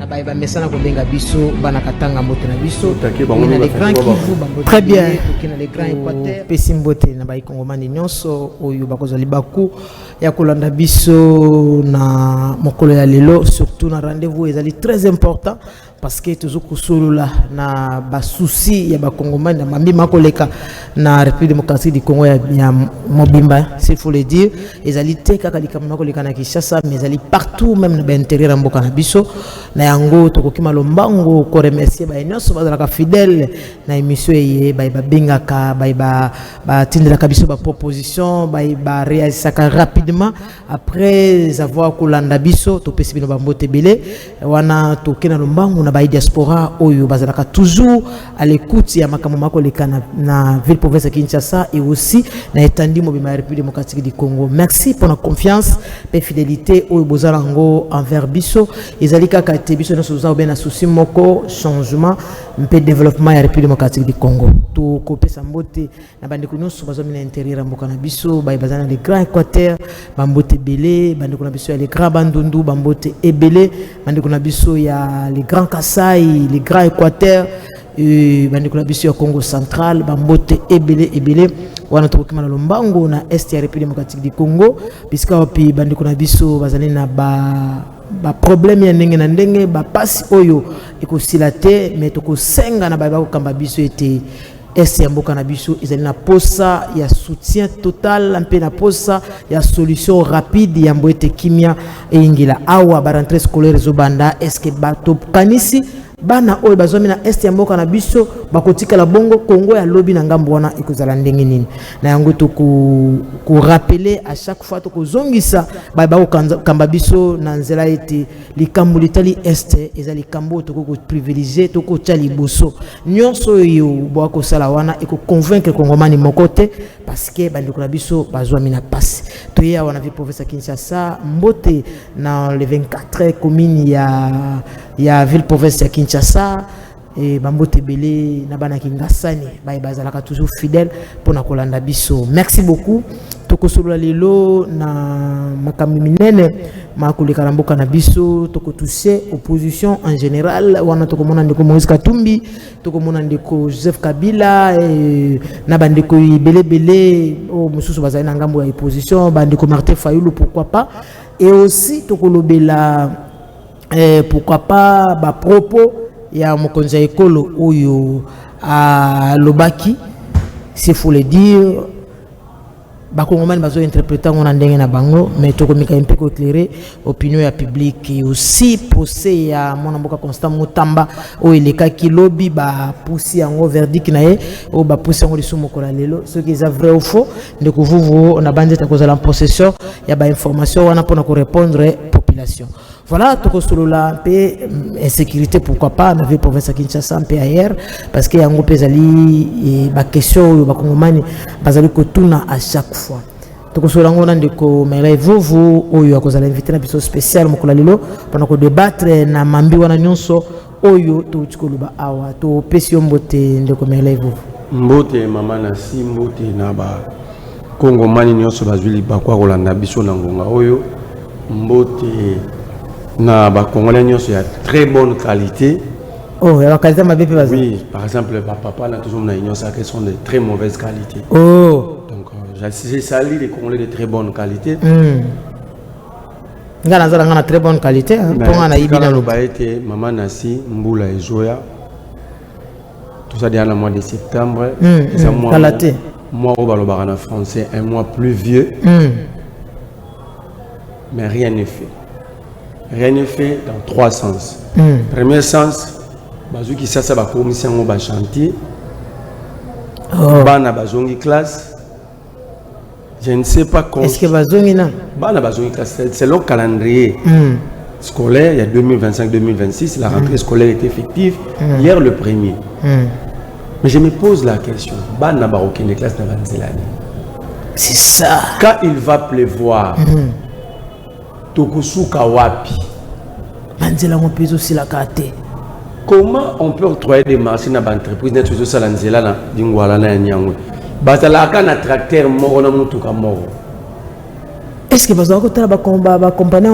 ba mesana ko benga biso bana katanga mbote na biso na les grands Kivu très bien na les grands Équateur pesi mbote na ba ikongomani nyonso oyo bakozali baku ya kolanda biso na mokolo ya lelo surtout na rendez-vous ezali très important parce que toujours kusolola na ba souci ya ba kongomani na mambi makoleka na République démocratique du Congo ya mobimba s'il faut le dire ezali te kaka likambo makoleka na Kinshasa mais ezali partout même na ba intérieur mboka na biso na yango tokokima lombango ko remercier ba nyonso bazalaka fidèle na émission ye ba bengaka ba tindelaka biso ba proposition ba réalisaka rapidement après avoir kolanda biso to pesi bino ba mbote belé wana tokena lombango na ba diaspora oyo bazalaka toujours à l'écoute ya makambo makoleka na ville province de Kinshasa et aussi na étendue mobima République démocratique du Congo. Merci pour la confiance et fidélité oyo bozalango envers biso ezali kaka te biso na soza obena souci moko changement mpe développement ya République démocratique du Congo to kopesa mbote na bandeko nyonso bazomina intérieur mboka na biso bazana les grands Équateur bambote belé bandeko na biso ya les grands bandundu bambote ebelé bandeko na biso ya les grands Kasai les grands Équateur bandeko na biso ya Congo central bambote ebelé wana tokokima na lombango na est ya République démocratique du Congo puisque wapi bandeko na biso bazali na ba problème ya ndenge na ndenge ba pasi oyo ekosila te mais tokosenga na ba kokamba biso ete est ya mboka na biso ezali na posa ya soutien total mpe na posa ya solution rapide ya mboete kimia eingila awa ba rentrée scolaire zobanda est-ce que bato kanisi bana oyo bazomi na est ya mboka na biso bakotika la bongo Congo ya lobi na ngambo wana ekozala ndenge nini na yango to ko rappeler à chaque fois to ko zongisa ba kamba biso na nzela ete likambo litali est ezali kambo to ko privilégier to ko tali boso nyonso yo bo ko sala wana e ko convaincre kongomani mokote parce que bandeko na biso bazomi na passe to ya wana vi province Kinshasa mbote na les 24 communes ya ville province ya Kinshasa et bambote belé na bana kingasani bazalaka toujours fidèle pour na kolanda biso. Merci beaucoup tokosolola lelo na makambi minene makoleka na mboka na biso tokotoucher opposition en général wana tokomona ndeko Moïse Katumbi tokomona ndeko Joseph Kabila na bandeko belé o mususu bazali na ngambo ya opposition bandeko Martin Fayulu pourquoi pas et aussi tokolobela pourquoi pas ba propos ya mokonza ekolo oyo a lobaki s'il faut le dire ba kongomani bazo interpréter on ndenge na bango mais tokomika un peu éclairer opinion ya public et aussi procès ya mona mboka Constant Mutamba o eleka ki lobby ba poussi yango verdict na ye o ba poussi yango lisumo kola lelo ce qui est vrai ou faux ndeko vuvu on a bandé ta cause la possession ya ba information wana pona ko répondre population. Voilà, tokosolola pe insécurité pourquoi pas na ville province à Kinshasa pe ailleurs parce que yango pezali ba question ba kongomani bazali ko tuna à chaque fois. Tokosolola ngona ndeko Merlin Vuvu oyo akozala invité na biso spécial mokola lelo pendant ko débattre na mambi wana nyonso oyo to tsikoluba awa to pesi mbote ndeko Merlin Vuvu. Mbote mama na si mbote na ba kongomani nyonso bazuli ba kwa kolanda biso na ngonga oyo mbote na ba congolais nyonso ya très bonne qualité. Oh, la qualité m'a bien fait. Oui, par exemple, papa na toujours na union ça qui sont de très mauvaise qualité. Oh. Donc j'ai sali les congolais de très bonne qualité. Ngana zala ngana très bonne qualité hein. Pour na ibina lo baete maman nasi mbula ezoya. Tout ça dans le mois de septembre, c'est moi au balobara en français un mois plus vieux. Mais rien n'est fait. Rien n'est fait dans trois sens. Premier sens, bazu qui ça va commission au bas chantier. Bana bazongi classe. Je ne sais pas comment. Est-ce que bazongi na? Bana bazongi classe. C'est le calendrier scolaire. Il y a 2025-2026. La rentrée scolaire est effective. Hier le premier. Mais je me pose la question. Bana barokine classe dans Vanzelani. C'est ça. Quand il va pleuvoir. Tokusuka wapi. Comment on peut octroyer des marchés dans l'entreprise net sur ça lanzela na dingwala na nyangwe. Bazalaka na tracteur moko na mutuka moko. Est-ce que vous avez une compagnie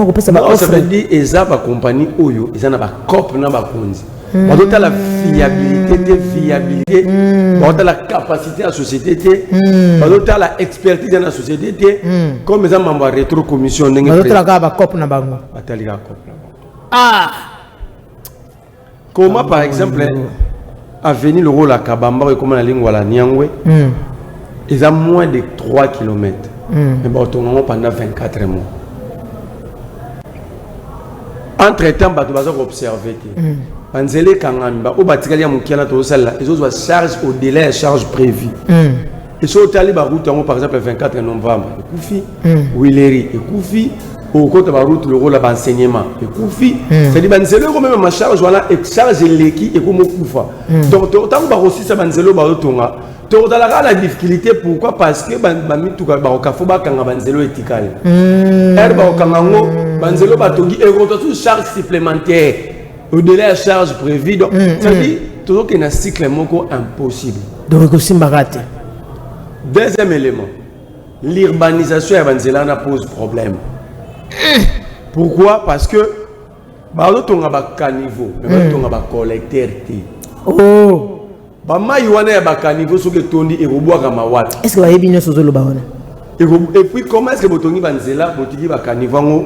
qui peut non, ça veut dire que les compagnies Oyo, ils ont un cop na bakonzi. Ils ont la viabilité, ils ont la capacité à la société, ils ont la expertise dans la société, comme ils ont membre rétro commission. Ils ont la cop na bango. Ah. Comment par exemple à venir le rôle à Kabamba et comment la ligne wala Nyangwe, ils ont moins de 3 km. Mais bon, pendant 24 mois. Entre-temps, ils ont observé. Banzele Kangamba, au Batikalia Moukiana Tosala, ils ont charge au-delà de la charge prévue. Ils sont allés par route, par exemple, le 24 novembre, et Koufi, Willeri, et Koufi, au côté de la route, le rôle d'enseignement, et Koufi. C'est-à-dire que Banzele, même ma charge, voilà, et charge l'équipe, et comme Koufa. Donc, autant que aussi, ça Banzele, Barotonga. Donc, dans la difficulté, pourquoi? Parce que Bamituka, Barokafoba, Kanga Banzelo est égal. Herba Okangango, Banzelo Batogi, et rotation charge supplémentaire. Au-delà de la charge prévue, donc, ça dit toujours qu'il y a un cycle impossible. Donc, aussi Marate. Deuxième élément, l'urbanisation à Banzelana pose problème. Pourquoi? Parce que, on a un caniveau, on a un collecteur. Oh! Est-ce que vous avez bien ce et puis, comment est-ce que vous avez Banzela, vous avez un caniveau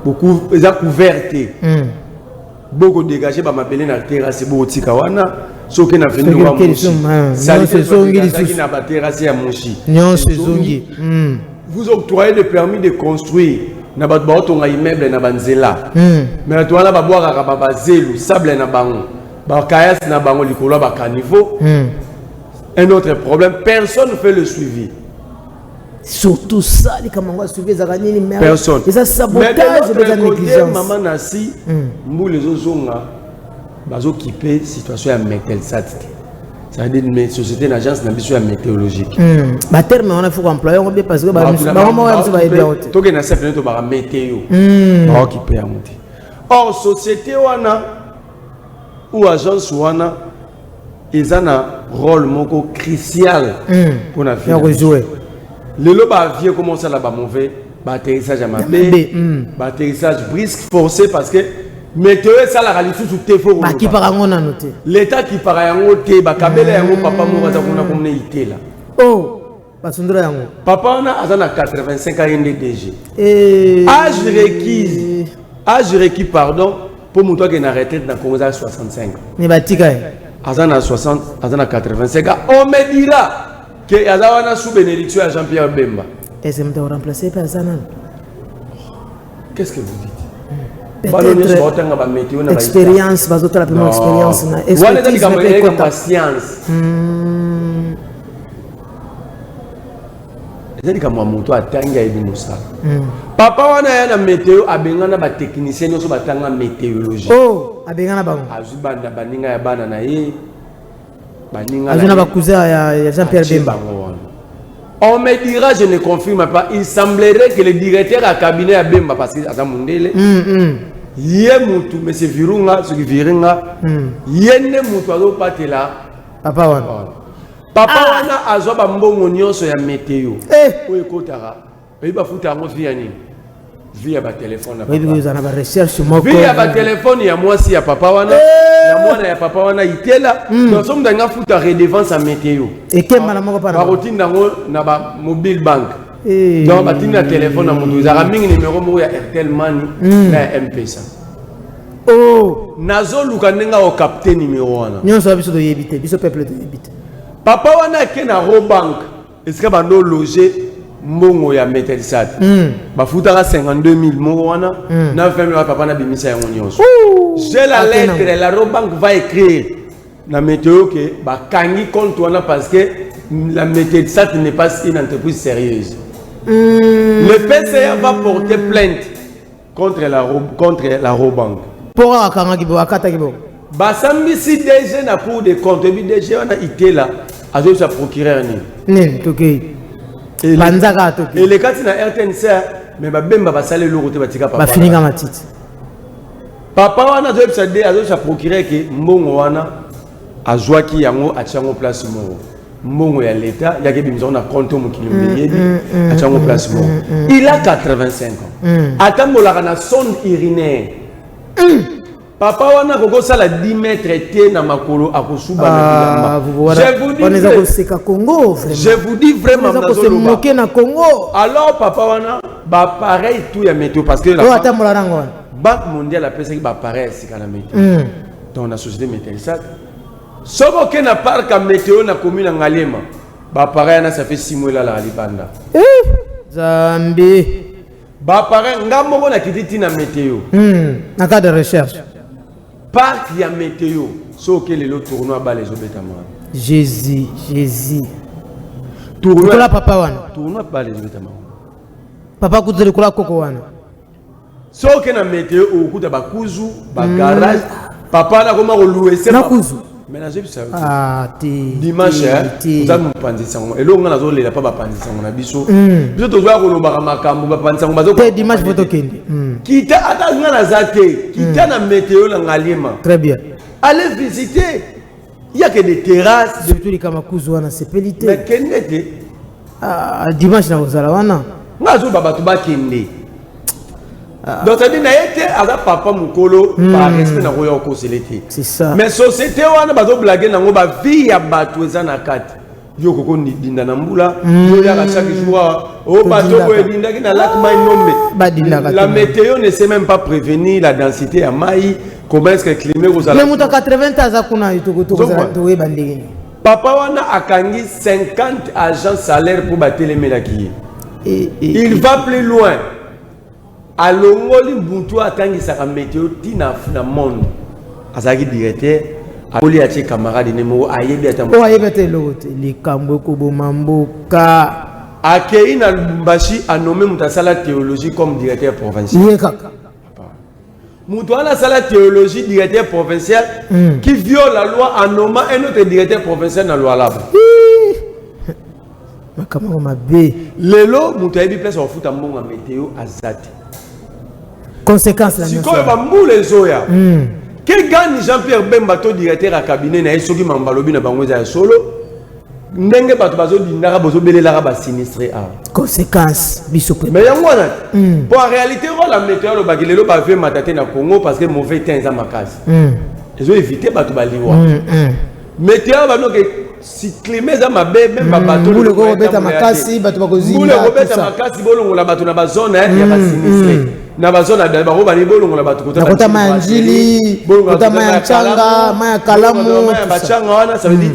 beaucoup couvert? Beaucoup dégagé par ma belle na terrasse beau tikawana so que na venu wa moshi ça c'est zongi qui na ba terrasse ya moshi non c'est zongi vous octroyez le permis de construire na ba tonga immeuble na Banzela mais to wana ba boire ka ba zelu sable na bango ba kayas na bango likolo ba caniveau un autre problème personne ne fait le suivi. Surtout ça, les Kamango suivi les araignées, mais personne. Et ça sabotage de la négligence. Maman Nassi, nous les autres sont occupés situation à Metelsat. Ça veut dire une société, une agence d'ambition météorologique. Bah terme on a faut employer on bien parce que bah maman va être bien. Toi qui na chef de ba météo. Ba occupé à monter. Or société wana ou agence wana ils ont un rôle moko crucial pour la vie. Le lobe avion commence à la mauvais, atterrissage à mauvais, atterrissage brisque, forcé parce que météo ça la réalité sous tes faux. Qui part en noté. L'état qui part en noté, kabele yango papa moko za kuna komne ité là. Oh, basundra yango. Papa on a 85 ans DG. Âge requis pardon pour mon toi qui est en retraite dans Congo 65. Ne batika. Azana 60, azana 85 ans. On me dira que Azawana sous bénédiction à Jean-Pierre Bemba. Est-ce que vous remplacez par Azana? Qu'est-ce que vous dites? Peut-être expérience, la première expérience. Expertise, patience. C'est-à-dire que moi, je suis papa wana ya na météo abengana ba technicien nyoso batanga météorologie. Oh, abengana bango. Azubanda baninga ya bana na ye. Baninga azuna ba cousin ya Jean-Pierre Bemba. On me dira, je ne confirme pas, il semblerait que le directeur à cabinet à Bemba parce que Azam Mundele. Yé mutu monsieur Virunga, ce qui Virunga. Yene mutu azo patela. Papa wana. Papa wana azo ba mbongo nyonso ya météo. Oye kotara. Il va foutre un via ni via ba téléphone. Oui, vous en avez recherche moko. Via ba téléphone ya moi si ya papa wana. Ya moi na ya papa wana itela. Nous sommes dans un foutre redevance à météo. Et quel malamoko pa na. Ba routine nango na ba mobile bank. Donc ba tina téléphone na mutu za mingi numéro mo ya Airtel Money na M-Pesa. Oh, nazo luka nenga o capter numéro wana. Nyonso biso do yebite, biso peuple do yebite. Papa wana ke na Robank. Est-ce que ba no loger mbongo ya Metelsat bafutaka 52 000 moko wana na 20 000 papa na bimisa yango nyonso. J'ai la lettre, la Robank va écrire na météo que bakangi compte wana parce que la Metelsat n'est pas une entreprise sérieuse. Le PCA va porter plainte contre la Robank. Pour akanga kibo akata kibo. Basambisi DG na cour de compte bi DG wana itela azo sa procureur ni. Toké. Et les cas na RTNC mais babemba basale le côté batika papa. Ba fininga matiti. Papa wana zo episode azo sa procurer que mbongo wana azwaki yango atiango place mo. mbongo ya l'État, il y a des gens qui ont compté mon place. Il a 85 ans. Attends, il a une sonde urinaire. Papa wana koko sala 10 mètres té na makolo akosuba je vous dis vraiment na Congo. Alors papa wana ba pareil tout ya météo parce que la Banque mondiale a pensé que ba pareil c'est kana météo. Donc la société météo soko ke na parc à météo na commune Ngalema ba pareil na ça fait 6 mois là la libanda. Zambi ba pareil ngamoko na kititi na météo. Na cas de recherche. Parc ya météo, ce que le tournoi bat les obétamans. Jésus. Tournoi papa wana. Tournoi bat les obétamans. Papa kutele kula koko wana. Ce que na météo au coup de bakuzu, garage, papa na comment louer c'est na kuzu. Mais na jebi ça. Ah dimanche vous avez pandi sango. Et là on a zolé la pas pandi sango na biso. Biso to zwa ko lobaka makambo ba pandi sango bazo. Dimanche voto kende. Kita ata ngana zate, kita na météo na Ngalema. Très bien. Allez visiter. Il y a que des terrasses, surtout les kamakuzu wana sepelité. Mais kende ah dimanche na kozala wana. Ngazo baba to ba kende. Donc ça dit na été à papa mukolo par respect na royo ko selete. C'est ça. Mais société wana bazo blaguer nango ba vie ya bato eza na kati. Yo koko dinda na mbula, yo ya chaque jour au bateau ko dinda ki na lac mai nombe. La météo ne sait même pas prévenir la densité à mai, comment est-ce que le climat vous allez. Mais muta 80 ans kuna to bandegi. Papa wana akangi 50 agents salaires pour battre les melaki. Il va plus loin. Alongoli Mbuntu atangi saka météo tina na monde azaki directeur akoli atie camarade nemo ayebi atambo ayebete lote likambo ko bomamboka akei na Lubumbashi a nommé mutasala théologie comme directeur provincial yekaka mutu ana sala théologie directeur provincial qui viole la loi en nommant un autre directeur provincial na loi là-bas makamako mabe lelo mutu ayebi place au futa mbonga météo azati conséquence la si quoi va mouler zoya quel gagne Jean-Pierre Bemba to directeur à cabinet na esoki mambalobi na bango za solo ndenge bato bazo dindaka bozo belela ba sinistré a conséquence biso mais yango wana pour en réalité la météo lo bagilelo ba fait matate na Congo parce que mauvais temps za makasi ils ont évité bato baliwa météo ba no que si climat za mabe même ba bato le go beta makasi bato bakozinga le go beta makasi bolongo la bato na ba zone ya ba sinistré na bazona da baro bani bolongo la bato kota manjili kota manchanga maya kalamu ba changa wana ça veut dire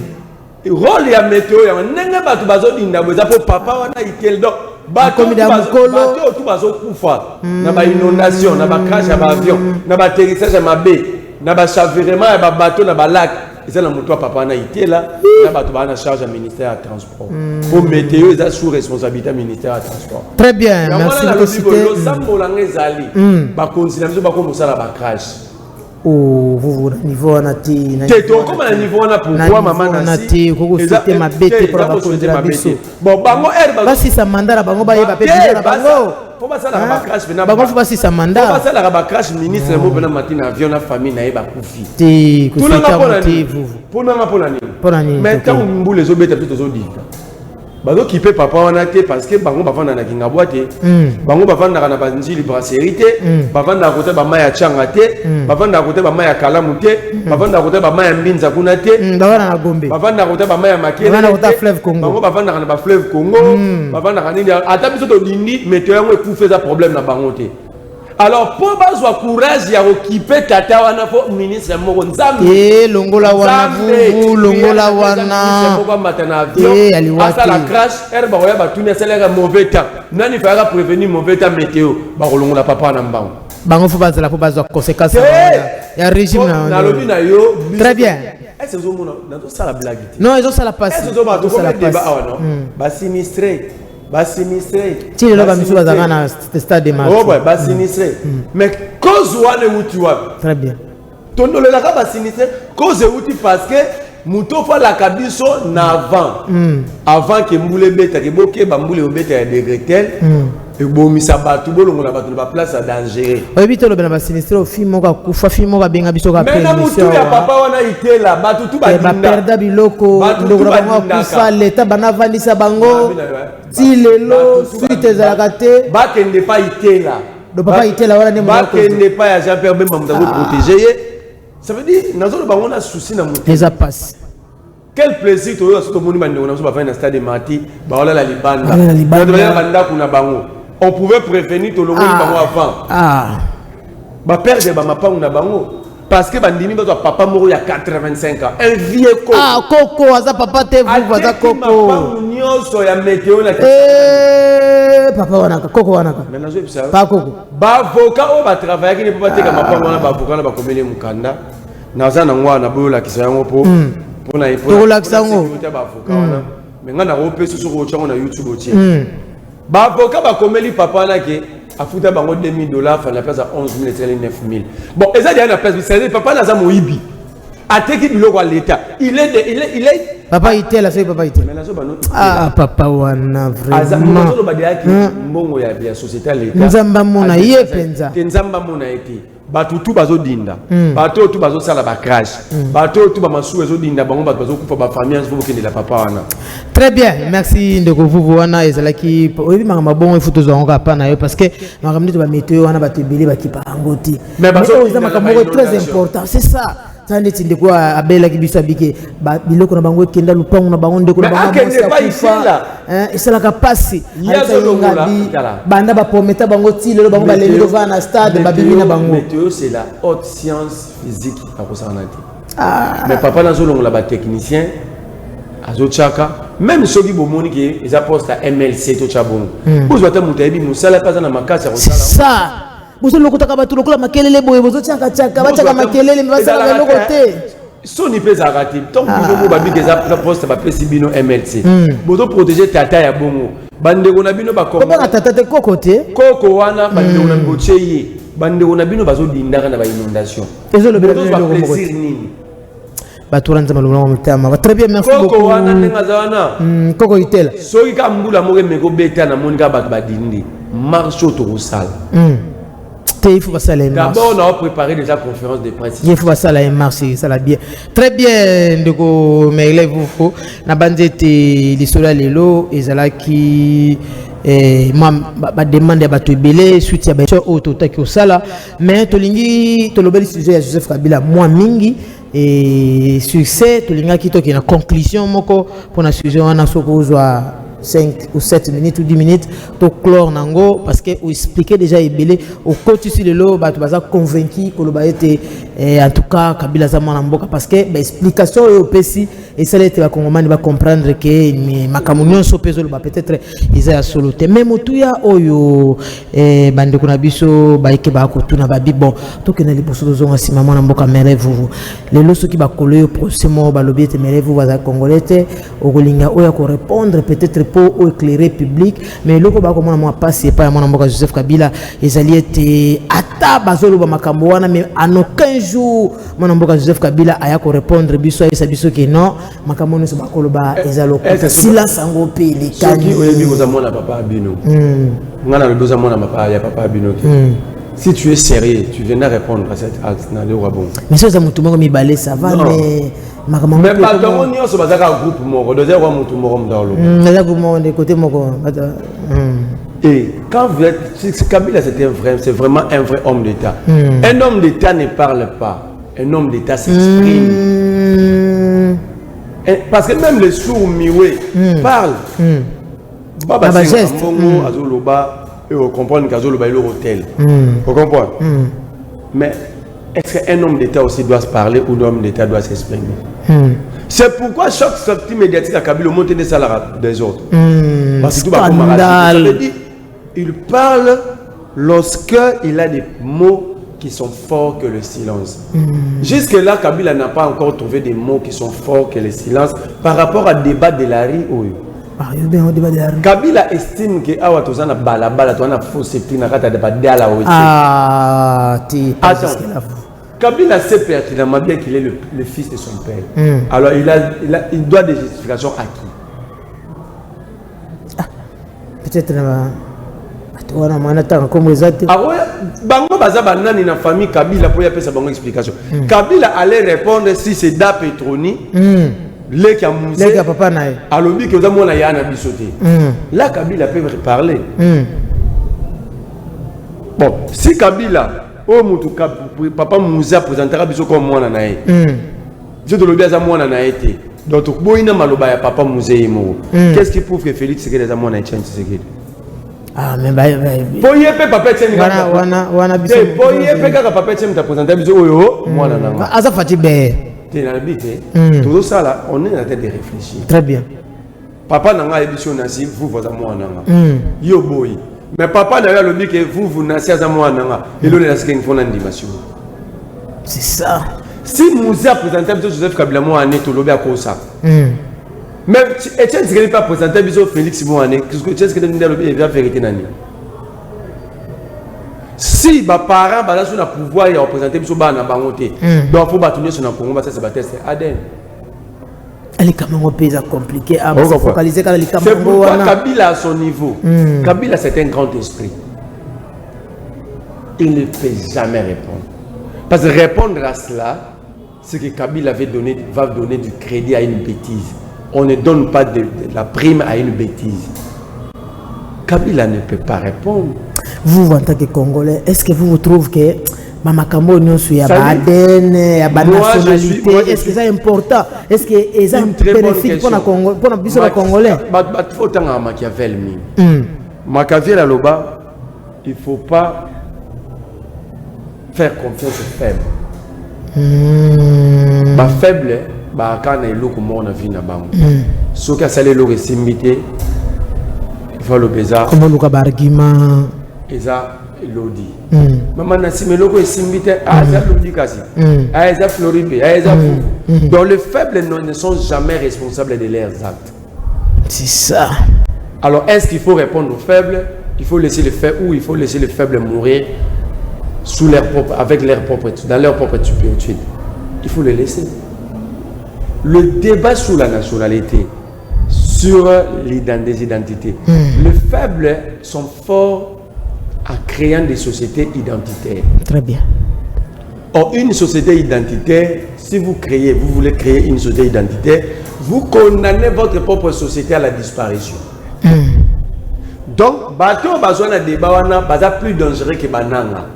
rôle ya météo ya ndenge bato bazodinda boza po papa wana itel donc bato tout bazo kufa na ba inondation na ba crash ya ba avion na ba atterrissage ya mabe na ba chavirement ya ba bateau na ba lac ils ont montré papa na itela na bato ba na charge du ministère du transport pour météo ils sous responsabilité ministère du transport. Très bien, merci de citer sambola ngezali ba continuer biso ba ko mosala ba crash. Oh, vous niveau nati na comment na niveau na pourquoi maman nati ko citer ma bête pour ba continuer biso. Bon bango ba si sa mandara bango ba yeba pe na bango. Faut pas ça la crash na bango faut pas si sa mandat. Faut pas ça la ba crash ministre mo bena matina avion na famille na yeba kufi. Ti ko citer motif. Pour na pour nani. Pour nani. Mais quand on boule les obéta tout aux odita. Bazo kipe papa wana te parce que bango bafanda na kinga boite bango bafanda na banjili brasserie te bafanda côté ba maya changa te bafanda côté ba maya kalamu te bafanda côté ba maya mbinza kuna te bafanda na gombe bafanda côté ba maya makere bafanda côté fleuve Congo bango bafanda na ba fleuve Congo bafanda na nini ata biso to dindi météo yango ekufe za problème na bango te. Alors pour bazwa courage ya occuper tata wana fo ministre moko nzambe longola wana vous longola wana moko matana avion asa la crash ba ya batuni sala mauvais temps nani fera prévenir mauvais temps météo ba longola papa na mbango bango fo bazwa conséquence ya régime na lobi na yo très bien. Est-ce que vous na to sala blague non ils ont ça la passe est-ce que ba to sala débat non ba sinistré ba sinistré ti le ba misu bazanga na stade de match oh ouais ba sinistré mais cause wane uti wa très bien tondole la ka ba sinistré cause uti parce que muto fa la kabiso na avant que mbule beta ke boke ba mbule obeta ya degré tel ebomisa bato bolongola bato na place ya danger. oyebi tolobela basinistre ofilme moko akufa filme moko abenga biso ka mais na mutu ya papa wana itela bato tu baperda biloko ndoko na bango akufa leta banavandisa bango ti lelo suite ezalaka te bakende pa itela do papa itela wana nde bakende pa ya Jean Pierre Bemba mutu protéger ye. Ça veut dire nazolo bango na souci na mutu eza passe. Quel plaisir to yo so moni bandeko na so ba fa na stade Mati ba wala la libanda banda kuna bango. On pouvait prévenir tout le monde avant. Ba perdre ba mapangu na bango parce que bandimi ba papa moko ya 85 ans un vieux coco. Coco aza papa te vous aza coco. Mapangu nyoso ya météo na papa wana coco wana ka. Mais nazo bisa. Pas coco. Ba avocat o ba travailler ki ne peut pas te ka mapangu wana ba avocat na ba komele mukanda. Naza na ngwa na bola kisa yango po. Pona pour l'accent mais ngana opé sur ko na YouTube oti ba avocat ba komeli papa na ke afuta bango $2000 fa na place à 11000 et 9000 bon eza dia na place c'est papa na za moibi ateki biloko à l'état il est papa itela c'est papa itela mais nazo bano papa wana vraiment nazo ba dia ki mbongo ya société à l'état nzamba mona ye penza nzamba mona eti bato tu bazo dinda bato tu bazo sala ba crash bato tu ba masu ezo dinda bango bato bazo kufa ba famille nzo bokende la papa wana. Très bien, merci ndeko vuvu wana ezalaki oyebi makamba bongo ifuto zongo pa na yo parce que makamba to ba météo wana bato ebele bakipa ngoti mais bazo eza makamba très important c'est ça. Tande tinde kwa abela ki biso abike biloko na bango ekenda lupango na bango ndeko na bango esala ka pasi banda ba pometa bango ti lelo bango baleli dova na stade babimi na bango. Météo c'est la haute science physique à Kosanati. Mais papa na zolongo la ba technicien azo chaka même soki bomoni ke eza poste à MLC to chabongo. Vous voyez mutayebi musala pas na makasi ya kosala. Ça bozo lokotaka bato lokola makelele boye bozo chaka bachaka makelele mbasala loko te soni pesa rati tant que vous babi que ça poste ba pesi bino MLC bozo protéger tata ya bongo bandeko na bino ba ko ba tata te koko te koko wana bandeko na bocheye bandeko na bino bazo dindaka na ba inondation ezo lobela plaisir nini bato ranza malonga mutama très bien merci beaucoup koko wana ndenga zawana koko itela soki ka mbula moke meko beta na monika bato badindi marche to sala. Il faut passer à la marche. D'abord, on a préparé déjà la conférence de presse. Il faut passer à la marche, ça l'a bien. Très bien, ndeko mais vous na bandete l'histoire lelo ezala qui ma demande à bato belé suite ya bato auto taki osala mais tolingi tolobeli sujet ya Joseph Kabila moi mingi et succès tolinga ki toki na conclusion moko pour na sujet wana soko uzwa 5 ou 7 minutes ou 10 minutes to clore nango parce que ou expliquer déjà ebelé au côté sur le lot bato baza convaincu que le baete en tout cas Kabila za mwana mboka parce que ba explication au pesi et ça les bakongomani va comprendre que makamunyo so peso le ba peut-être isa ya solo te même tuya oyo bande kuna biso ba eke ba ko tuna ba bi bon to ke na liboso zonga sima mwana mboka mere vous les loso ki ba kolo procès mo ba lobi te mere vous baza congolais te okolinga oya ko répondre peut-être pour éclairer public mais loko ba ko mona moi passer pas mwana mboka Joseph Kabila ezali ete ata bazolo ba makambo wana mais en aucun jour mwana mboka Joseph Kabila aya ko répondre biso esa biso ke non makambo ne so ba koloba ezalo ko silence ango pe les kani oyebi ko za mwana papa bino ngana le besoin mwana papa ya papa bino si tu es sérieux tu viens répondre à cette acte na le bon mais ça mutu moko mi balé ça va mais makambo mais pas donc on y so bazaka groupe moko deuxième wa mutu moko mdalo mais ko mo de côté moko et quand vous êtes Kabila c'est vraiment un vrai homme d'État. Un homme d'État ne parle pas, un homme d'État s'exprime. Parce que même les sourds mioués parlent. Baba geste azoloba et on comprend qu'azoloba est l'hôtel. Vous comprenez? Mais est-ce qu'un homme d'État aussi doit se parler ou un homme d'État doit s'exprimer? C'est pourquoi chaque sortie médiatique à Kabila monte des salaires des autres. Parce que il parle lorsqu'il a des mots qui sont forts que le silence. Jusque-là, Kabila n'a pas encore trouvé des mots qui sont forts que le silence par rapport au débat de la rue. Kabila estime que Awatozana balabala, tu as fausse Attends. Kabila sait pertinemment bien qu'il est le fils de son père. Alors il doit des justifications à qui? Peut-être wana mwana tanga comme exact bango baza banani na famille Kabila pour y appeler sa bonne explication. Kabila allait répondre si c'est Da Petroni leki a papa nae alobi que oza mona ya na bisoté. Là Kabila peut parler. Bon, si Kabila o mutu papa Moussa présentera biso comme mwana nae. Je te lobi aza mwana nae te. Donc boina maloba ya papa Moussa yemo. Qu'est-ce qui prouve que Félix Tshisekedi aza mwana Etienne Tshisekedi? Ah mais Boye pe papa Tshisekedi wana biso. Boye pe kaka papa Tshisekedi t'a présenté biso oyo mwana nanga. Aza fati be. T'es dans le but. Tout ça là, on est en train de réfléchir. Très bien. Papa nanga édition nasi vous vous mwana nanga. Yo boy. Mais papa n'a le but que vous nasi aza mwana nanga. Et l'on est là ce qu'il faut l'animation. C'est ça. Si Moussa présentait Joseph Kabila Mouane to lobi akosa. Mais Etienne Tshisekedi pas présenté biso Félix Mouane, qu'est-ce que Etienne Tshisekedi dit le la vérité nani? Si ba parents ba sur le pouvoir et représenter biso ba na bangote. Donc faut bâtonner sur na Congo ça c'est ba test Aden. Elle est quand même un pays compliqué à focaliser quand elle est quand même. C'est pourquoi Kabila à son niveau. Kabila c'est un grand esprit. Il ne peut jamais répondre. Parce que répondre à cela, c'est que Kabila va donner du crédit à une bêtise. On ne donne pas de la prime à une bêtise. Kabila ne peut pas répondre. Vous, en tant que Congolais, est-ce que vous trouvez que Mama Kambo il y a Baden, il y a nationalité, est-ce que c'est important? Est-ce que c'est un bénéfice pour les Congolais? Il faut tant à Machiavel. Machiavel à l'Oba, il ne faut pas faire confiance aux faibles. Ba faible, ba kana eloko mo na vie na bango. Soki asale eloko esimbité, il faut le beza. Comment luka ba argument eza elodi. Maman na simeloko esimbité, eza lodi kasi. Eza Floribe, eza fou. Donc les faibles ne sont jamais responsables de leurs actes. C'est ça. Alors est-ce qu'il faut répondre aux faibles? Il faut laisser les faibles ou il faut laisser les faibles mourir sous leur propre, avec leur propre, dans leur propre stupétude? Il faut les laisser. Le débat sur la nationalité, sur les identités, les faibles sont forts en créant des sociétés identitaires. Très bien. Or, une société identitaire, si vous voulez créer une société identitaire, vous condamnez votre propre société à la disparition. Donc, bateau besoin de débat, c'est plus dangereux que banana.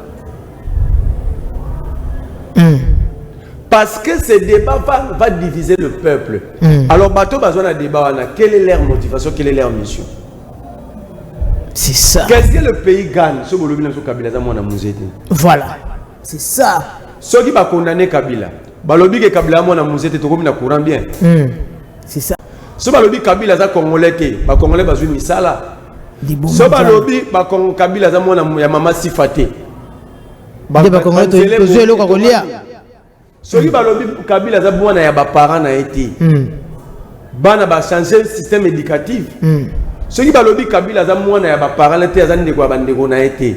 Parce que ce débat va diviser le peuple. Alors, bateau besoin de débat, quelle est leur motivation, quelle est leur mission? C'est ça. Qu'est-ce que le pays gagne? Voilà. C'est ça. Ceux qui vont condamner Kabila, balobi que Kabila mona musete to komina courant bien. C'est ça. Ceux balobi Kabila za congolais ke, ba congolais bazui misala. Ceux balobi ba Kabila za mona ya mama sifate. Ba congolais to zelo ka kolia. Ceux qui balobi Kabila za mona ya ba parents na été. Bana ba changer système éducatif. Ceux qui balobi Kabila za mona ya ba parents na té za ndeko ba ndeko na été.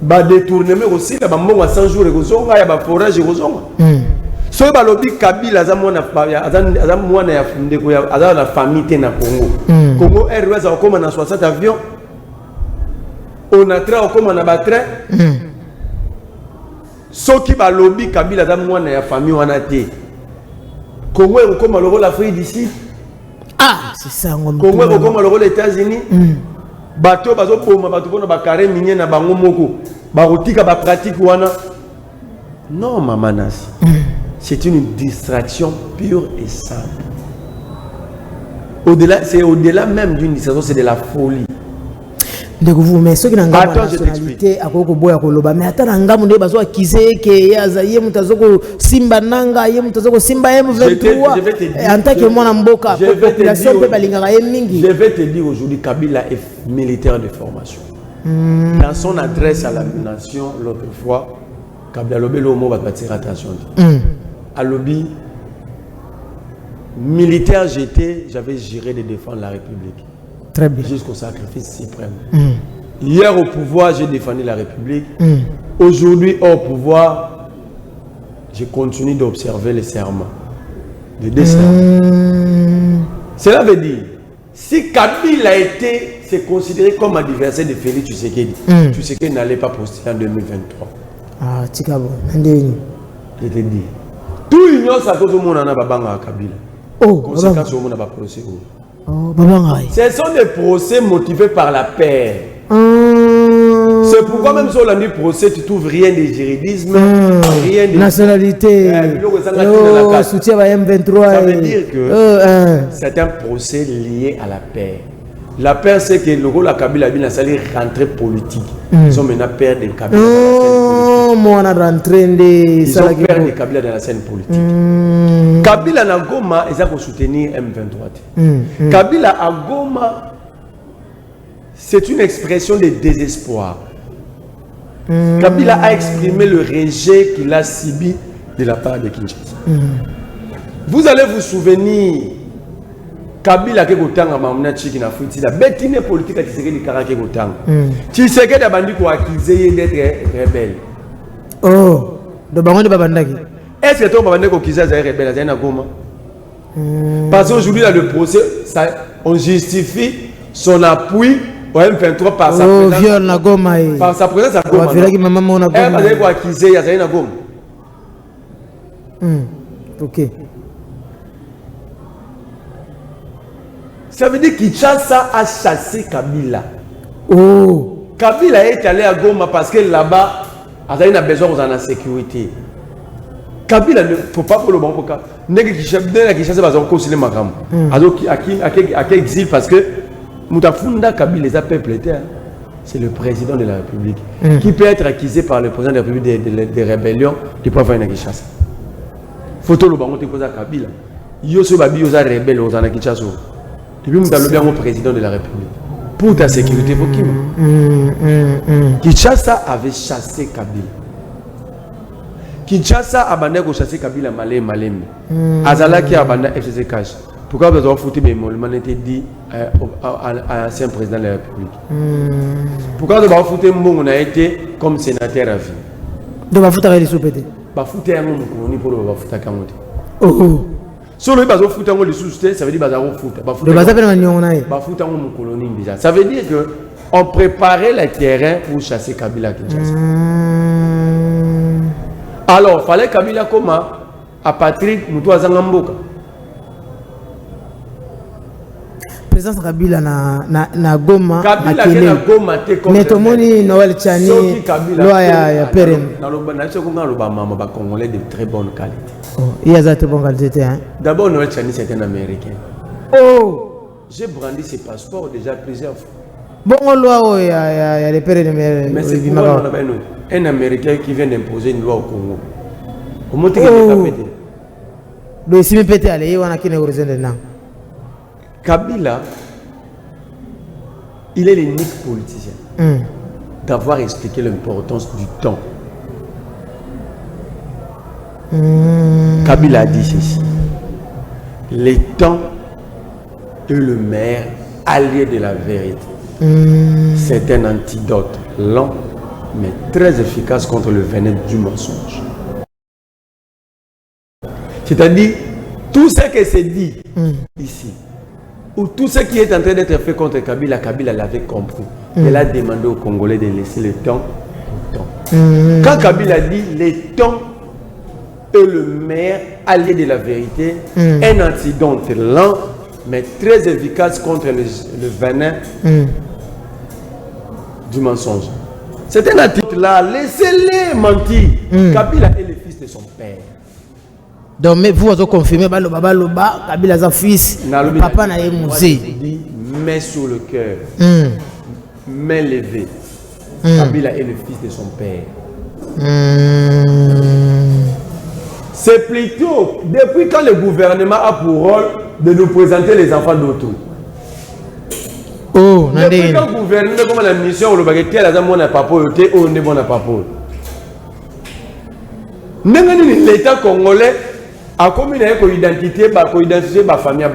Ba détournement aussi la bambongo 100 jours et kozonga ya ba forage kozonga. So ba lobi Kabila za mwana ya ndeko ya azala na famille te na Congo. Congo Airways a comme na 60 avions. On a train comme na ba train. So ki ba lobi Kabila za mwana ya famille wana te. Congo est comme le rôle Afrique d'ici. Ah, c'est ça ngom. Congo est comme le rôle États-Unis. Bateau bazo poma bateau pona ba carré minier na bango moko ba rotika ba pratique wana. Non maman Nasi. C'est une distraction pure et simple. Au-delà, c'est au-delà même d'une distraction, c'est de la folie. Donc vous mais ceux qui n'ont pas la nationalité à koko boya koloba mais attends ngamu nde bazo akize ke yazaye mutazoko simba nanga ye mutazoko simba M23 en tant que mwana mboka population pe balingaka ye mingi. Je vais te dire aujourd'hui Kabila est militaire de formation. Dans son adresse à la nation l'autre fois Kabila lobelo mo va attirer attention. À lobby militaire j'avais juré de défendre la République. Très bien. Jusqu'au sacrifice suprême. Hier au pouvoir, j'ai défendu la République. Aujourd'hui, au pouvoir, je continue d'observer les serments. Les deux serments. Cela veut dire, si Kabila a été c'est considéré comme adversaire de Félix Tshisekedi. Tshisekedi n'allait pas poster en 2023. Ah, Tikabo. Je te dis. Tout l'union, ça tout le monde en a babanga Kabila. Oh, conséquence au monde n'a pas procès. Oh, babanga. Ce sont des procès motivés par la paix. C'est pourquoi même si on a dit procès, tu trouves rien de juridisme, rien de nationalité, soutien à M23. Ça veut dire que c'est un procès lié à la paix. La paix, c'est que le rôle de Kabila a salé rentrée politique. Ils ont maintenant perdu de Kabila dans la scène politique. Ils ont perdu de Kabila dans la scène politique. Kabila na Goma, ils ont soutenu M23. Kabila à Goma, c'est une expression de désespoir. Kabila a exprimé le rejet qu'il a subi de la part de Kinshasa. Vous allez vous souvenir, Kabila ke kotanga mamna chiki na fuiti la bétine politique à Tshisekedi kara ke kotanga. Tshisekedi a bandu ko accuser d'être rebelle. Oh, de bango de babandaki. Est-ce que ton babandaki ko accuser d'être rebelle à Goma? Parce qu'aujourd'hui dans le procès, ça, on justifie son appui au M23 par sa présence. Viol na Goma. Par sa présence à Goma. Violaki maman na Goma. Elle va ko accuser à Goma. OK. Ça veut dire que Kinshasa a chassé Kabila. Oh. Kabila est allé à Goma parce que là-bas, il a besoin de la sécurité. Kabila ne faut pas pour le bon cas. Kinshasa va encore signer ma gamme. Alors à quel exil parce que Moutafunda Kabila les a peuplés. C'est le président de la République qui peut être accusé par le président de la République des rébellions qui peuvent faire une Kinshasa. Photo le bango te pose à Kabila. Yoso babi yosa rebelle aux Kinshasa. Et puis, nous avons le président de la République. Pour ta sécurité, pour qui Kinshasa avait chassé Kabila. Kinshasa a chassé Kabila malé. Azala qui a bandé FCC Cash. Pourquoi vous avez foutu mes mots? On été dit à l'ancien président de la République. Pourquoi vous avez foutu mon on a été comme sénateur à vie. Donc, vous foutu les sous-pétés. Vous foutu un mot pour le foutu à Kamote. Oh. Si le bazar fout en les sous-cités, ça veut dire bazar fout. Le bazar peut en fout en colonie déjà. Ça veut dire que on préparait le terrain pour chasser Kabila Kinshasa. Alors, il fallait Kabila comment à Patrick Moutoua Zangamboka. Présence Kabila na Goma. Kabila na Goma te comme. Mais tout le monde Noël Tchani. Loya Pérem. Dans le Congolais, ba Congolais de très bonne qualité. Il y a de bonne qualité. Hein? D'abord, Noël Tchani, c'est un Américain. Oh! J'ai brandi ses passeports déjà plusieurs fois. Bon, il y a les pères. Mais c'est un Américain qui vient d'imposer une loi au Congo. Au moins, il s'est pété. Il y a qui n'est Kabila, il est l'unique politicien d'avoir expliqué l'importance du temps. Kabila a dit ceci. Le temps est le meilleur allié de la vérité. C'est un antidote lent mais très efficace contre le venin du mensonge. C'est-à-dire, tout ce qui s'est dit ici, ou tout ce qui est en train d'être fait contre Kabila, Kabila l'avait compris. Elle a demandé aux Congolais de laisser le temps au temps. Quand Kabila dit le temps est le meilleur allié de la vérité, un antidote lent mais très efficace contre le venin du mensonge. C'est un antidote là, laissez-les mentir. Kabila est le fils de son père. Donc, mais vous avez confirmé, Kabila est son fils, papa n'a pas musée. Main sur le cœur, main levée. Kabila est le fils de son père. C'est plutôt depuis quand le gouvernement a pour rôle de nous présenter les enfants d'autres. Oh, depuis quand le gouvernement a comme la mission, le baguette, la dame n'a pas pour le on n'est bon à pas pour. L'État congolais a comme une identité, ma famille.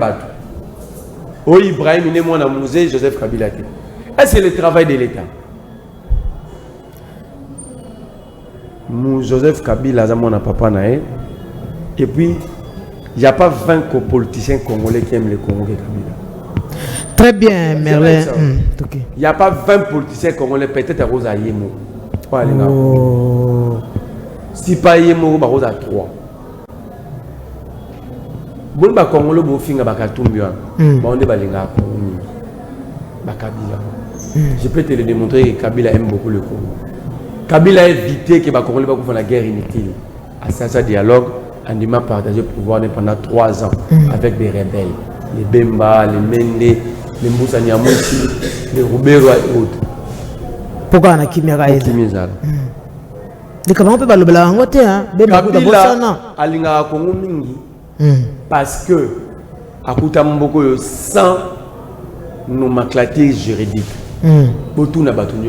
Oh, Ibrahim, il est mon musée, Joseph Kabila. Est-ce que c'est le travail de l'État? Joseph Kabila, mon papa, et puis, il n'y a pas 20 politiciens congolais qui aiment le Congo et Kabila. Très bien, Merlin. Il n'y a pas 20 politiciens congolais, peut-être à Rosa Yemo. Si pas Yemo, Rosa 3. Bon, bah, Congolais, bon, finga, bah, Katumbia. Bah, on est balinga, bah, Kabila. Je peux te le démontrer que Kabila aime beaucoup le Congo. Kabila a évité que les Congolais fassent la guerre inutile. À ça, dialogue, on a partagé le pouvoir pendant 3 ans avec des rebelles. Les Bemba, les Mende, les Moussa Nyamouchi, les Roubero et autres. Pourquoi on a Kimera et les comment peut pas le blanc Kabila a l'ingara Congo mingi parce que à Koutammboko sans nomenclature juridique. Pour tout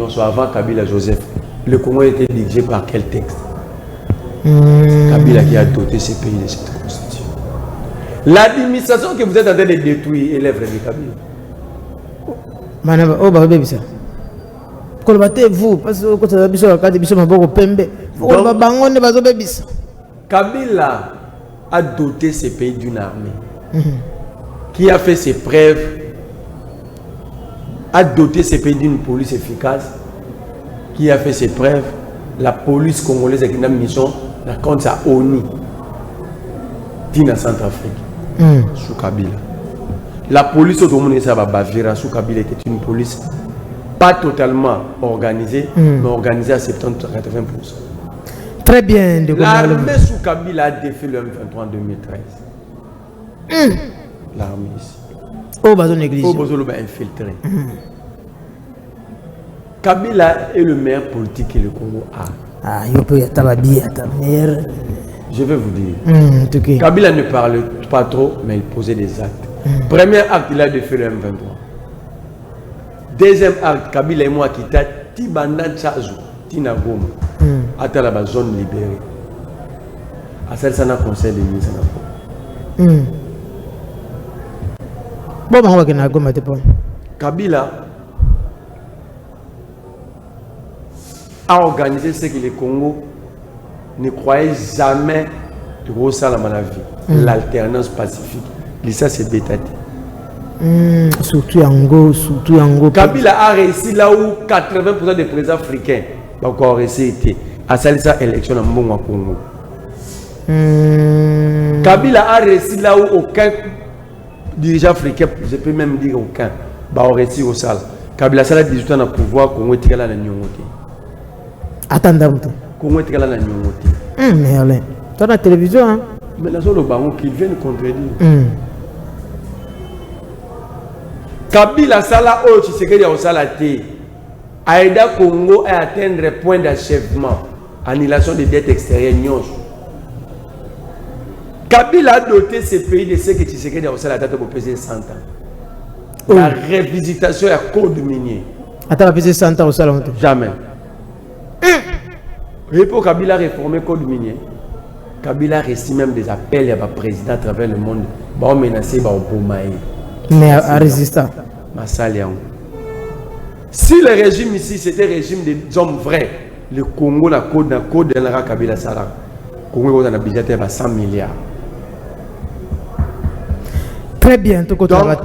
soit avant Kabila Joseph, le Congo était dirigé par quel texte? Kabila qui a doté ces pays de cette constitution. L'administration que vous êtes en train de détruire est l'œuvre de Kabila. Oh, bah, bébé, ça. Vous, parce que vous avez Kabila a doté ces pays d'une armée qui a fait ses preuves, a doté ces pays d'une police efficace, qui a fait ses preuves. La police congolaise avec une mission, la compte à ONU, Tina Centrafrique, sous Kabila. La police au monde Bavira sous Kabila était une police pas totalement organisée, mais organisée à 70-80%. Très bien. L'armée sous Kabila a défait le M23 en 2013. L'armée ici. Au besoin négligé. Au besoin infiltré. Kabila est le meilleur politique que le Congo a. Je vais vous dire. Kabila ne parle pas trop, mais il posait des actes. Premier acte, il a défait le M23. Deuxième acte, Kabila et moi qui t'a Tibanda Tchazu, Tina Goma, à la zone libérée. À celle ça n'a conseil de ministre. Bon, on va que Goma te prend. Kabila a organisé ce que le Congo ne croyait jamais de Rosa la maladie, l'alternance pacifique. Ça c'est bétaté. Surtout Ango. Kabila a réussi là où 80% des présidents africains ont réussi à salir élection dans le Congo. Kabila a réussi là où aucun dirigeant africain, je peux même dire aucun, a réussi au sale. Kabila a 18 ans dans le pouvoir, Congo est là dans le Attendez. Congo est là dans le Merlin. Toi la télévision, hein? Mais là, le baron qui vient contredire. Kabila Sala O Tshisekedi a Osalate. Aïda Congo à atteindre le point d'achèvement. Annulation des dettes extérieures. Kabila a doté ces pays de ce que Tshisekedi a Osalate pour peser 100 ans. La révisitation est à code minier. Attends, peser 100 ans au salon. Jamais. Et pour Kabila réformer le code minier, Kabila reçut même des appels à la président à travers le monde. Bah, on menaçait bah, mais à résister. Si le régime ici c'était le régime des hommes vrais, le Congo na code de la Kabila Sala. Le Congo a un budget de 100 milliards. Très bien, Kabila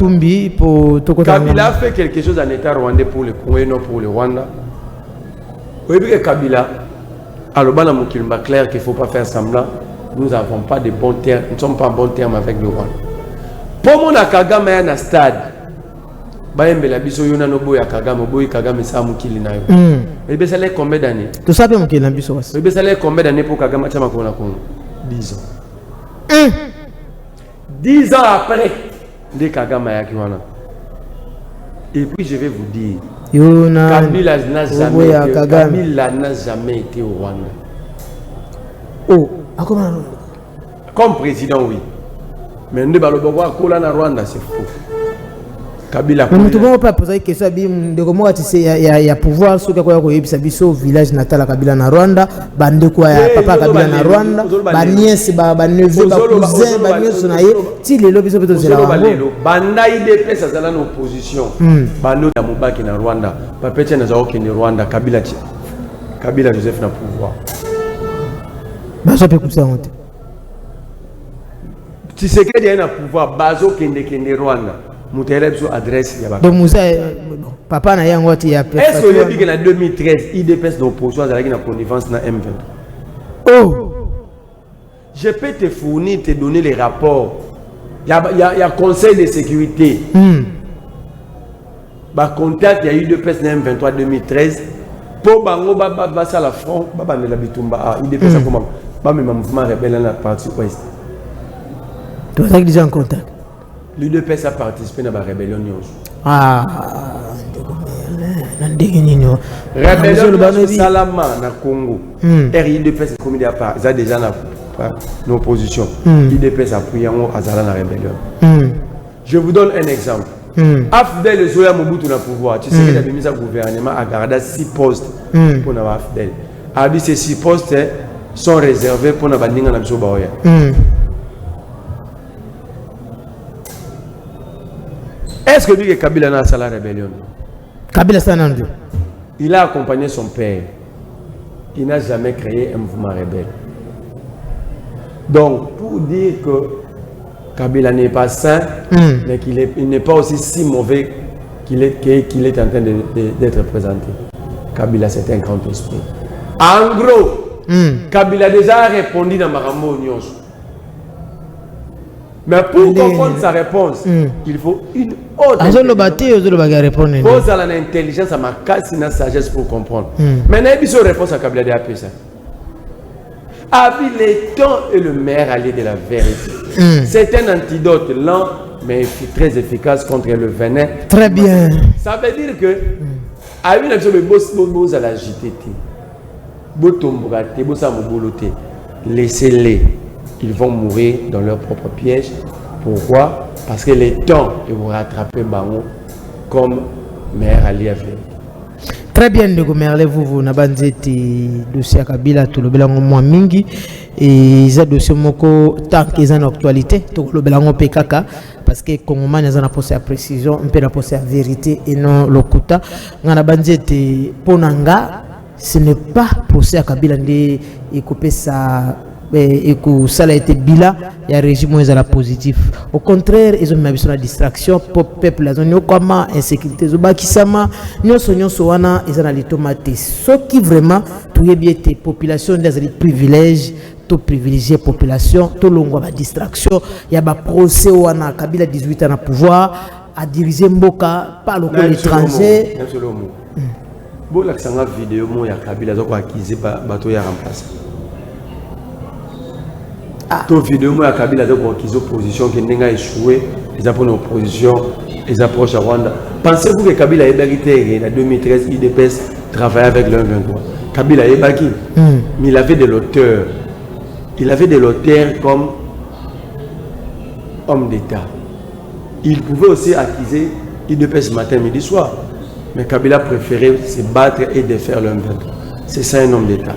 a fait quelque chose en état rwandais pour le Congo et non pour le Rwanda. Vous voyez que Kabila, alors dans mon kilomètre clair qu'il ne faut pas faire semblant, nous n'avons pas de bons termes, nous ne sommes pas en bons termes avec le Rwanda. Pour mon Kagame est un stade, Bayembe la biso yona no boya Kagame, boy Kagame sa mukili nayo. Et bien ça l'est combien d'années? Tout ça peut mukili biso. Et bien ça l'est combien d'années pour Kagame chama kona Congo? 10 ans. 10 ans après, de Kagame ya kiwana. Et puis je vais vous dire, Kabila n'a jamais été au Rwanda. Oh, comme président, oui. Mais nous allons voir que le Rwanda, c'est faux. Kabila. Mais nous ne pouvons pas poser que ça, il y a pouvoir, ceux qui ont un village natal Kabila na Rwanda, bande quoi, papa Kabila na Rwanda, nièce, neveu, cousin, nièce, si les lobbies sont plutôt là. Banda IDP, ça c'est l'opposition. Bando na Mubaki na Rwanda, papa tient na Zaoki na Rwanda, Kabila Joseph na pouvoir. Bah ça peut couper honte. Tshisekedi a un pouvoir bazo kende Rwanda. Moutele sur adresse ya ba. Donc Moussa papa na yango ti ya pe. Est-ce que vous dit que en 2013 IDPS d'opposition avec la connivence na M23? Oh. Je peux te fournir, te donner les rapports. Il y a conseil de sécurité. Bah contact il y a eu IDPS na M23 2013 pour bango ba ça la front ba na la bitumba IDPS comment ba même mouvement rebelle na partie ouest. Tu as déjà en contact? L'UDPS a participé dans la rébellion. Ah, rébellion Salama na Congo. RIDPS est commis à part. Ils ont déjà une opposition. l'UDPS a appuyé à Zala la rébellion. Je vous donne un exemple. Afdel Zoya Mobutu na pouvoir. Tu sais qu'il a mis un gouvernement à garder 6 postes pour n'avoir Afdel. A dit ces 6 postes sont réservés pour n'avoir Ninga Nabso Baoya. Est-ce que lui que Kabila n'a pas la rébellion? Kabila Sanandu. Il a accompagné son père. Il n'a jamais créé un mouvement rebelle. Donc, pour dire que Kabila n'est pas sain, mais qu'il n'est pas aussi si mauvais qu'il est en train d'être présenté. Kabila, c'est un grand esprit. En gros, Kabila a déjà répondu dans Marambo Nyos. Mais pour comprendre sa réponse, il faut une autre pose à l'intelligence, à ma casse, à la sagesse pour comprendre. Maintenant, il y a une réponse à Kabila de APSA. Abi, le temps est le meilleur allié de la vérité. C'est un antidote lent, mais très efficace contre le venin. Très bien. Ça veut dire que, à une action de boss à la JTT, laissez-les. Ils vont mourir dans leur propre piège. Pourquoi? Parce que les temps ils vont rattraper Bango comme meilleur allié à vérité. Très bien, Ndeko Merle, vous n'avez dossier à Kabila, tout le belango moins mingi, et ça dossier moko tant qu'ils ont actualité, tout le belango PKK, parce que Congoman ils ont posé à précision, on peut la poser à vérité et non l'okuta. On a bandé Ponanga, ce n'est pas posé à Kabila de couper ça. Et que ça a été bila, il y a un régime positif. Au contraire, ils ont mis sur la distraction pour le peuple, ils ont comment insécurité, ils ont les tomates. Ce qui vraiment, tout est bien, les populations, des privilèges, tout privilégié population, tout le monde a distraction. Il y a un procès où on a Kabila 18 ans à pouvoir, à diriger Mboka par le étranger. Bon, la vidéo, il y a Kabila qui a accusé bateau et remplacé. Toute vidéo, moi, Kabila qui est opposition, qui n'a échoué, ils ont pris une opposition, ils approchent à Rwanda. Pensez-vous que Kabila est vérité, en 2013, IDPS travaillait avec le 23. Kabila est baki, mais il avait de l'auteur. Il avait de l'auteur comme homme d'État. Il pouvait aussi accuser IDPS matin, midi, soir. Mais Kabila préférait se battre et défaire le 23. C'est ça un homme d'État.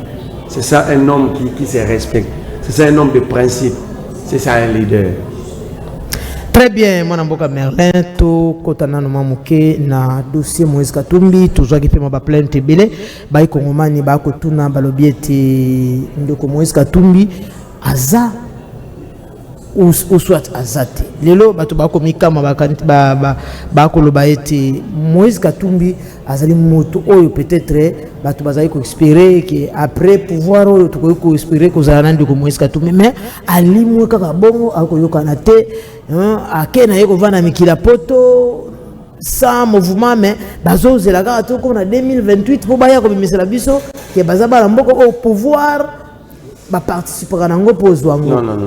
C'est ça un homme qui se respecte. C'est un homme de principe. C'est ça un leader. Très bien, mon amboka Merlin, to kotana no mamuke na dossier Moïse Katumbi, toujours qui fait ma plainte belé, ba ikongomani ba ko tuna balobieti ndoko Moïse Katumbi aza ou soit azate. Lelo bato ba ko mikama ba ko loba eti Moïse Katumbi azali moto oyo peut-être bato bazali ko espérer que après pouvoir oyo to ko espérer ko zala ndoko Moïse Katumbi mais alimwe kaka bongo akoyokana te akena yeko vana mikila poto sans mouvement mais bazo zelaka to ko na 2028 po baya ko bimisela biso ke bazaba na mboko au pouvoir ba participer na ngo pozwa ngo. Non.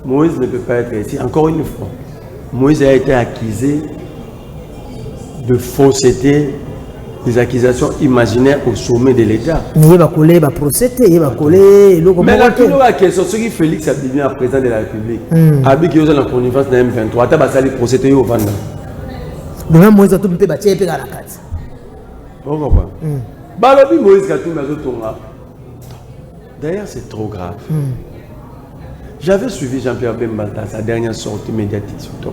Moïse ne peut pas être ici. Encore une fois, Moïse a été accusé de fausseté, des accusations imaginaires au sommet de l'État. Mais la question, ce qui Félix a devenu un président de la République, avec qui la connivence de M23, tu as dit procédé au Vanda. Moïse a tout fait bâtir et la carte. D'ailleurs, c'est trop grave. J'avais suivi Jean-Pierre Bembalta, sa dernière sortie médiatique sur Top.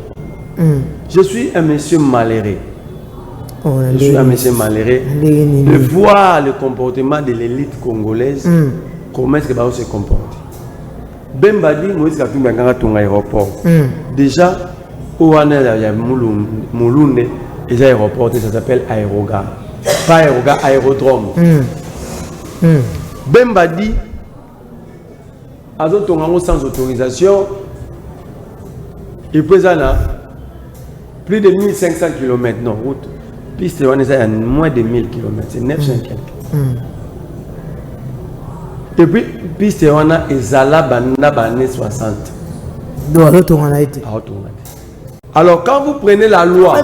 Je suis un monsieur malheureux. Je suis un monsieur malheureux de voir le comportement de l'élite congolaise, comment est-ce que se comporte. Bemba dit, Moïse Katumbi a un aéroport. Déjà, Ouana, il y a Mouloune, et aéroport, ça s'appelle aérogare. Pas aérogare, aérodrome. Bemba dit, sans autorisation, et puis ça a plus de 1500 km, non, route. Piste, on est à moins de 1000 km, c'est 900 quelques. Et puis, piste, on a Ezala Banda années 60. Alors, quand vous prenez la loi,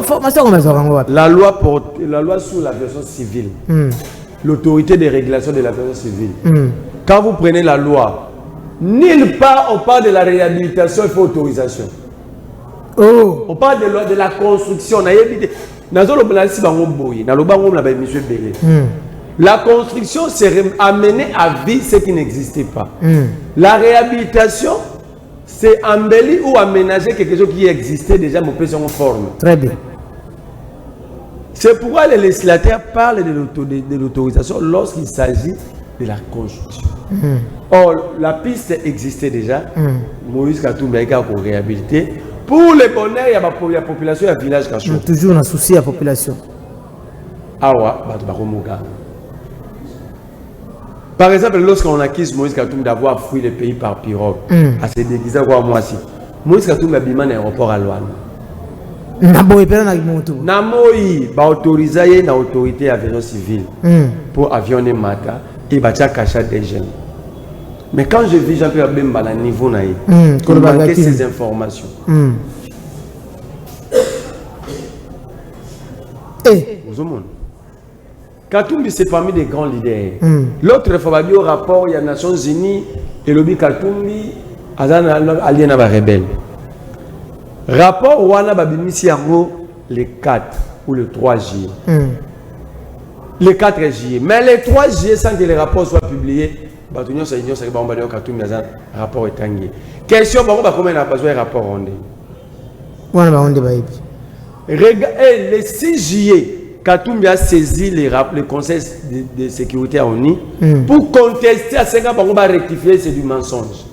la loi sur l'aviation civile, l'autorité de régulation de l'aviation civile, quand vous prenez la loi, nulle part on parle de la réhabilitation, il faut autorisation. On parle de la construction. La construction, c'est amener à vie ce qui n'existait pas. La réhabilitation, c'est embellir ou aménager quelque chose qui existait déjà, mais peut en forme. Très bien. C'est pourquoi les législateurs parlent de l'autorisation lorsqu'il s'agit de la construction. Or, la piste existait déjà. Moïse Katumbi a réhabilité. Pour le bonheur, il y a la population, il y a le village Kachou. Toujours un souci à la population. Par exemple, lorsqu'on accuse Moïse Katumbi d'avoir fui le pays par pirogue, à se déguiser à moi aussi, Moïse Katumbi a bimé un aéroport à Luanda. Namoyi va autoriser une autorité aviation civile pour avionner Mata et bâtir cachat des jeunes. Mais quand je vis Jean-Pierre Bemba à niveau naïf, il manquait ces informations. Katumbi, c'est parmi des grands leaders. L'autre fois, au rapport, il y a les Nations Unies et le Katumbi, allié à rebelle. Rapport Wana Babimisi le 4 ou le 3 juillet. Le 4 juillet. Mais le 3 juillet, sans que les rapports soient publiés, rapport étranglé. Question, comment on a besoin de rapport rondé? Le 6 juillet, Katumbi a saisi le conseil de sécurité à ONU pour contester à 5 ans, on va rectifier, c'est du mensonge.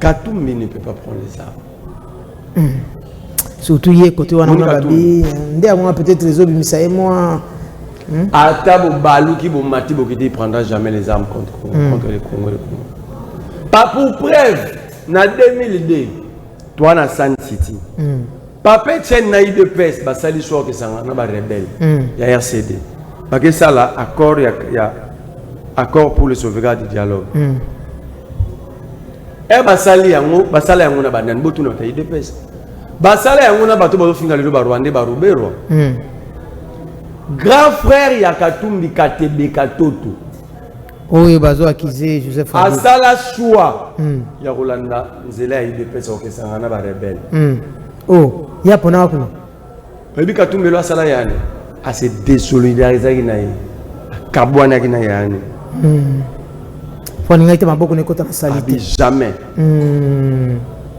Katumbi ne peut pas prendre les armes. Surtout hier côté wana babi ndé a peut-être les autres mais moi Atabo balou qui bon mati bokiti prendra jamais les armes contre les Congolais. Pas pour preuve na 2002 toi na San City. Papa Etienne na IDPS ba sali choix que ça na ba rebelle. Il y a RCD. Parce que ça là accord il y a accord pour le sauvegarde du dialogue. Et ba sali yango na banane botu na IDPS. Basala yanguna bato bazo finga lelo ba Rwanda ba Rubero. Grand frère ya Katumbi Katebe Katoto. Oui, bazo akize Joseph. Asala choix. Ya Rolanda nzela ya IDPS okesanga na ba rebelle. Oh, ya pona kuna. Ebi Katumbi lo asala yani a se désolidariser na ye. Kabwana kina yani. Foni ngaite maboko ne kota na salite. Jamais.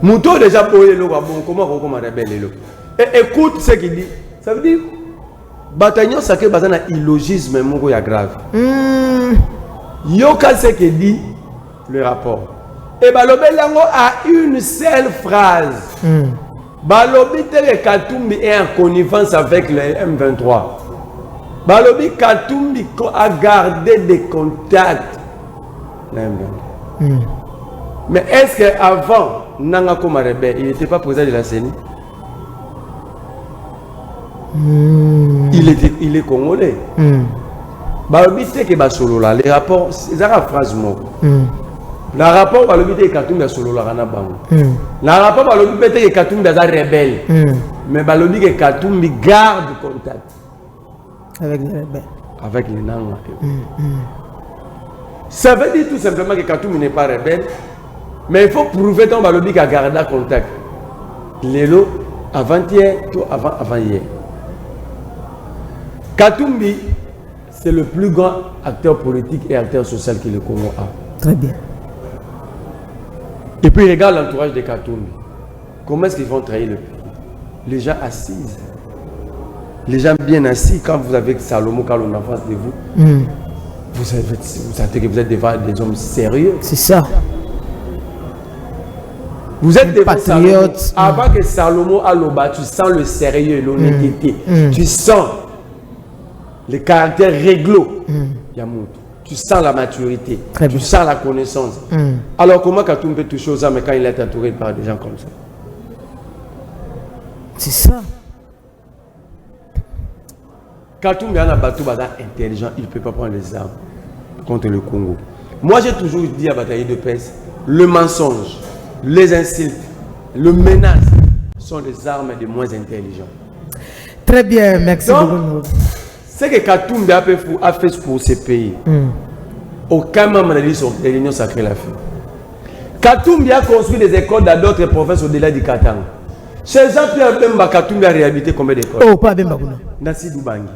Mouton déjà pour le comment rebelle. Et écoute ce qu'il dit. Ça veut dire bataillon ça que bazana illogisme mon ya grave. Yoka ce qu'il dit le rapport. Et Balobi Lango a une seule phrase. Balobi Tere Katumbi est en connivence avec le M23. Balobi Katumbi a gardé des contacts. Mais est-ce qu'avant Nanga Komarebe, il n'était pas président de la CENI? Il est congolais. Balobi que Basolola, les rapports, c'est la phrase mot. Le rapport Balobi que Katumbi Basolola Rana Bango. Le rapport Balobi que Katumbi est rebelle. Mais Balobi que Katumbi garde contact avec les rebelles. Avec les Nanga. Ça veut dire tout simplement que Katumbi n'est pas rebelle. Mais il faut prouver ton balobi a gardé contact. Lélo, avant-hier, tout avant-hier. Katumbi, c'est le plus grand acteur politique et acteur social que le Congo a. Très bien. Et puis regarde l'entourage de Katumbi. Comment est-ce qu'ils vont trahir le pays? Les gens assis. Les gens bien assis, quand vous avez Salomon Kalon en face de vous, vous savez que vous êtes devant des hommes sérieux. C'est ça. Vous êtes des patriotes. Avant que Salomon Aloba, tu sens le sérieux, l'honnêteté. Tu sens le caractère réglo. Tu sens la maturité. Tu sens la connaissance. Alors comment Katoum peut toucher aux âmes quand il est entouré par des gens comme ça? C'est ça. Katoum est un bateau intelligent, il ne peut pas prendre les armes contre le Congo. Moi j'ai toujours dit à Bataille de Pesse, le mensonge, les insultes, le menace sont les armes des moins intelligents. Très bien, merci beaucoup. Ce que Katoum a fait pour ce pays, aucun membre de l'Union sacrée l'a fait. Katoum a construit des écoles dans d'autres provinces au-delà du Katanga. Chez Jean-Pierre Bemba, Katoum a réhabilité combien d'écoles? Oh, pas Bemba. Nassi Doubangi.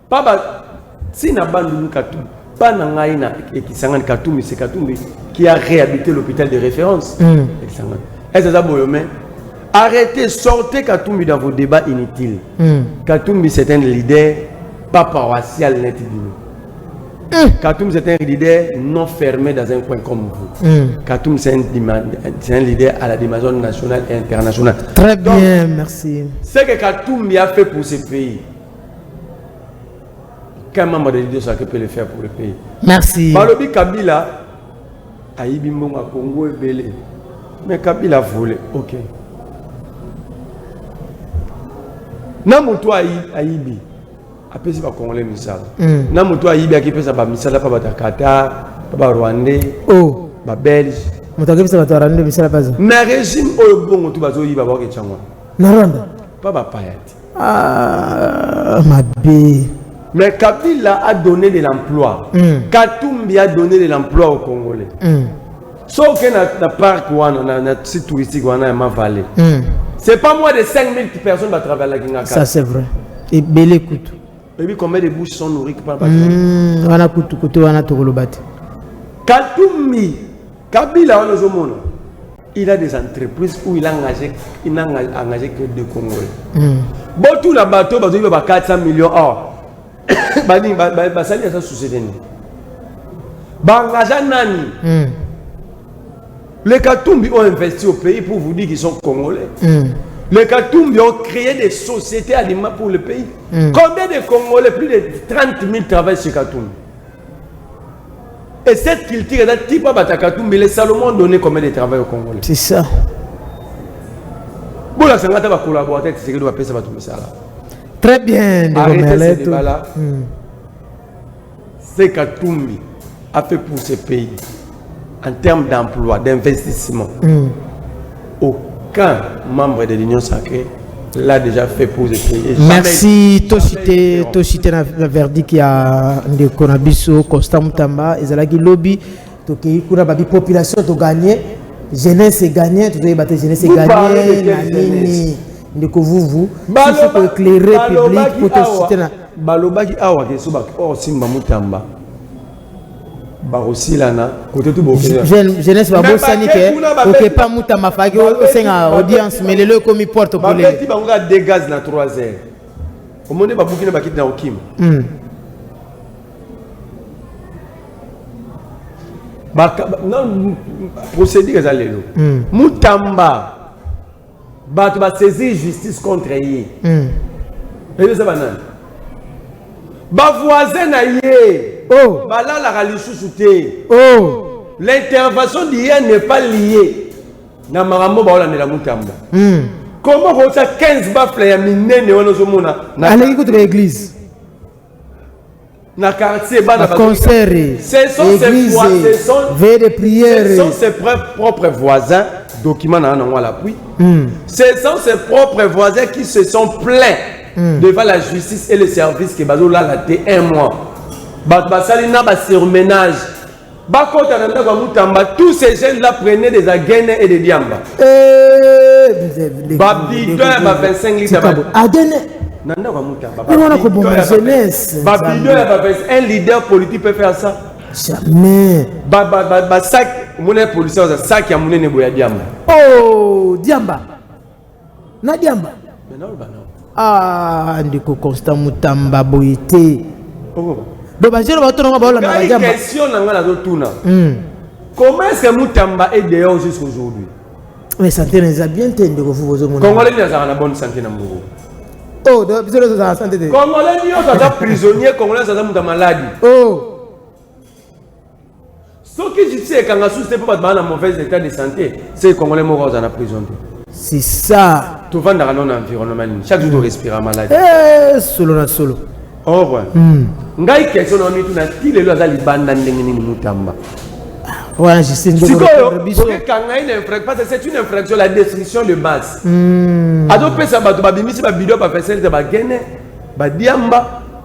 Papa, si n'a pas de Katoum, pas Nangaïna et qui s'en Katoum, c'est Katoum qui a réhabilité l'hôpital de référence. Est-ce que ça arrêtez, sortez Katoum dans vos débats inutiles. Katoum, c'est un leader pas paroissial net. Katoum, c'est un leader non fermé dans un coin comme vous. Katoum, c'est un leader à la dimension nationale et internationale. Très bien, merci. Ce que Katoum a fait pour ce pays, qu'un membre de l'idée peut le faire pour le pays. Merci. Balobi Kabila, Aïbimbo à Congo et Belé. Mais Kabila volé, ok. Namuto Aïbi, après c'est pas Congolais misal. Namuto Aïbi qui fait ça pas misal, pas Qatar, pas Rwandais, oh, pas Belge. Mutaki ça va Rwandais misal pas. Mais régime au bon tout bazo Iba ba Kechangwa. Na Rwanda. Pas ba Payati. Ah, ma bé. Mais Kabila a donné de l'emploi. Katumbi a donné de l'emploi aux Congolais. Sauf que dans le parc, dans le site touristique, on a un vallée. C'est pas moins de 5000 personnes qui travaillent là. Ça c'est vrai. Et bel écoute. Et puis combien de bouches sont nourries par on a côté on a Togolobat. Katumbi, Kabila il a des entreprises où il n'a engagé que deux Congolais. Bon tout la bateau, il y a 400 millions. Basali sa société ni bangaja nani les Katumbi ont investi au pays pour vous dire qu'ils sont congolais. Les Katumbi ont créé des sociétés alimentaires pour le pays. Combien de Congolais? Plus de 30 000 travaillent chez Katumbi. Et cette culture est un type de Katumbi. Les Salomon ont donné combien de travail aux Congolais? C'est ça. Bon, la Sangata va collaborer avec ce que doit payer ça va tomber ça là. Très bien. Arrêtez ce débat-là. Ce que Katumbi a fait pour ce pays, en termes d'emploi, d'investissement, aucun membre de l'Union sacrée l'a déjà fait pour ce pays. Merci. Toshite na verdict qui a de Konabiso, Constant Mutamba, Ezalaki lobby, toki kuna babi population to gagner, jeunesse est gagnée, tu dois battre jeunesse est gagnée. Ndeko vous il faut éclairer public pour te soutenir. Balobaki awa ke soba o simba Mutamba ba aussi lana côté tout bon jeunesse ba bosani ke OK pas Mutamba faki o senga audience mais le comme porte pour les ba nga de gaz na 3 heures au monde ba bukina ba kit na okim ba non procédure za lelo Mutamba tu vas saisir justice contre lui. Et ça va non. Voisin na yé. Oh. Là la ralisou souté. Oh. L'intervention d'hier n'est pas liée. Na marambo ba la Mutamba. Comment on ça 15 bafles ya minene wana zo mona. Allez écoute l'église. Na quartier ba na concert. Ce sont ses voisins, ce sont ses propres voisins. Documents à l'appui. Ce sont ses propres voisins qui se sont plaints devant la justice et le service qui bazo là la 1 mois. Basali na ba surménage. Ba kota na ndako Mutamba, tous ces jeunes là prenaient des agènes et des diamba. Ba bidon ba 25 litres ba agène. Na ndako Mutamba. Mais on a comme jeunesse. Ba bidon un leader politique peut faire ça. Jamais. Sac, mon policier, sac qui a mon boya diamba. Oh, diamba. Na diamba. Mais non, bah non. Ah, ndiko Constant Mutamba boyete. Oh. Do ba jero ba to na ba la na diamba. Question na ngala do tuna. Comment est-ce que Moutamba est dehors jusqu'aujourd'hui? Mais santé n'est pas bien tenu que vous vous Congolais n'y a pas bonne santé dans le Mbogo. Oh, donc vous avez la santé. Congolais n'y a pas prisonnier, Congolais n'y a pas maladie. Oh. Ce que je sais quand on a souci pour pas dans mauvais état de santé, c'est les Congolais morts dans la prison. C'est ça. Tout va dans l'environnement. Chaque jour, on respire maladie. Solo na solo. Oh, ouais. Ngai question on est tout na tile lo za libanda ndenge nini Moutamba. Ouais, je sais. C'est une infraction, la destruction de base.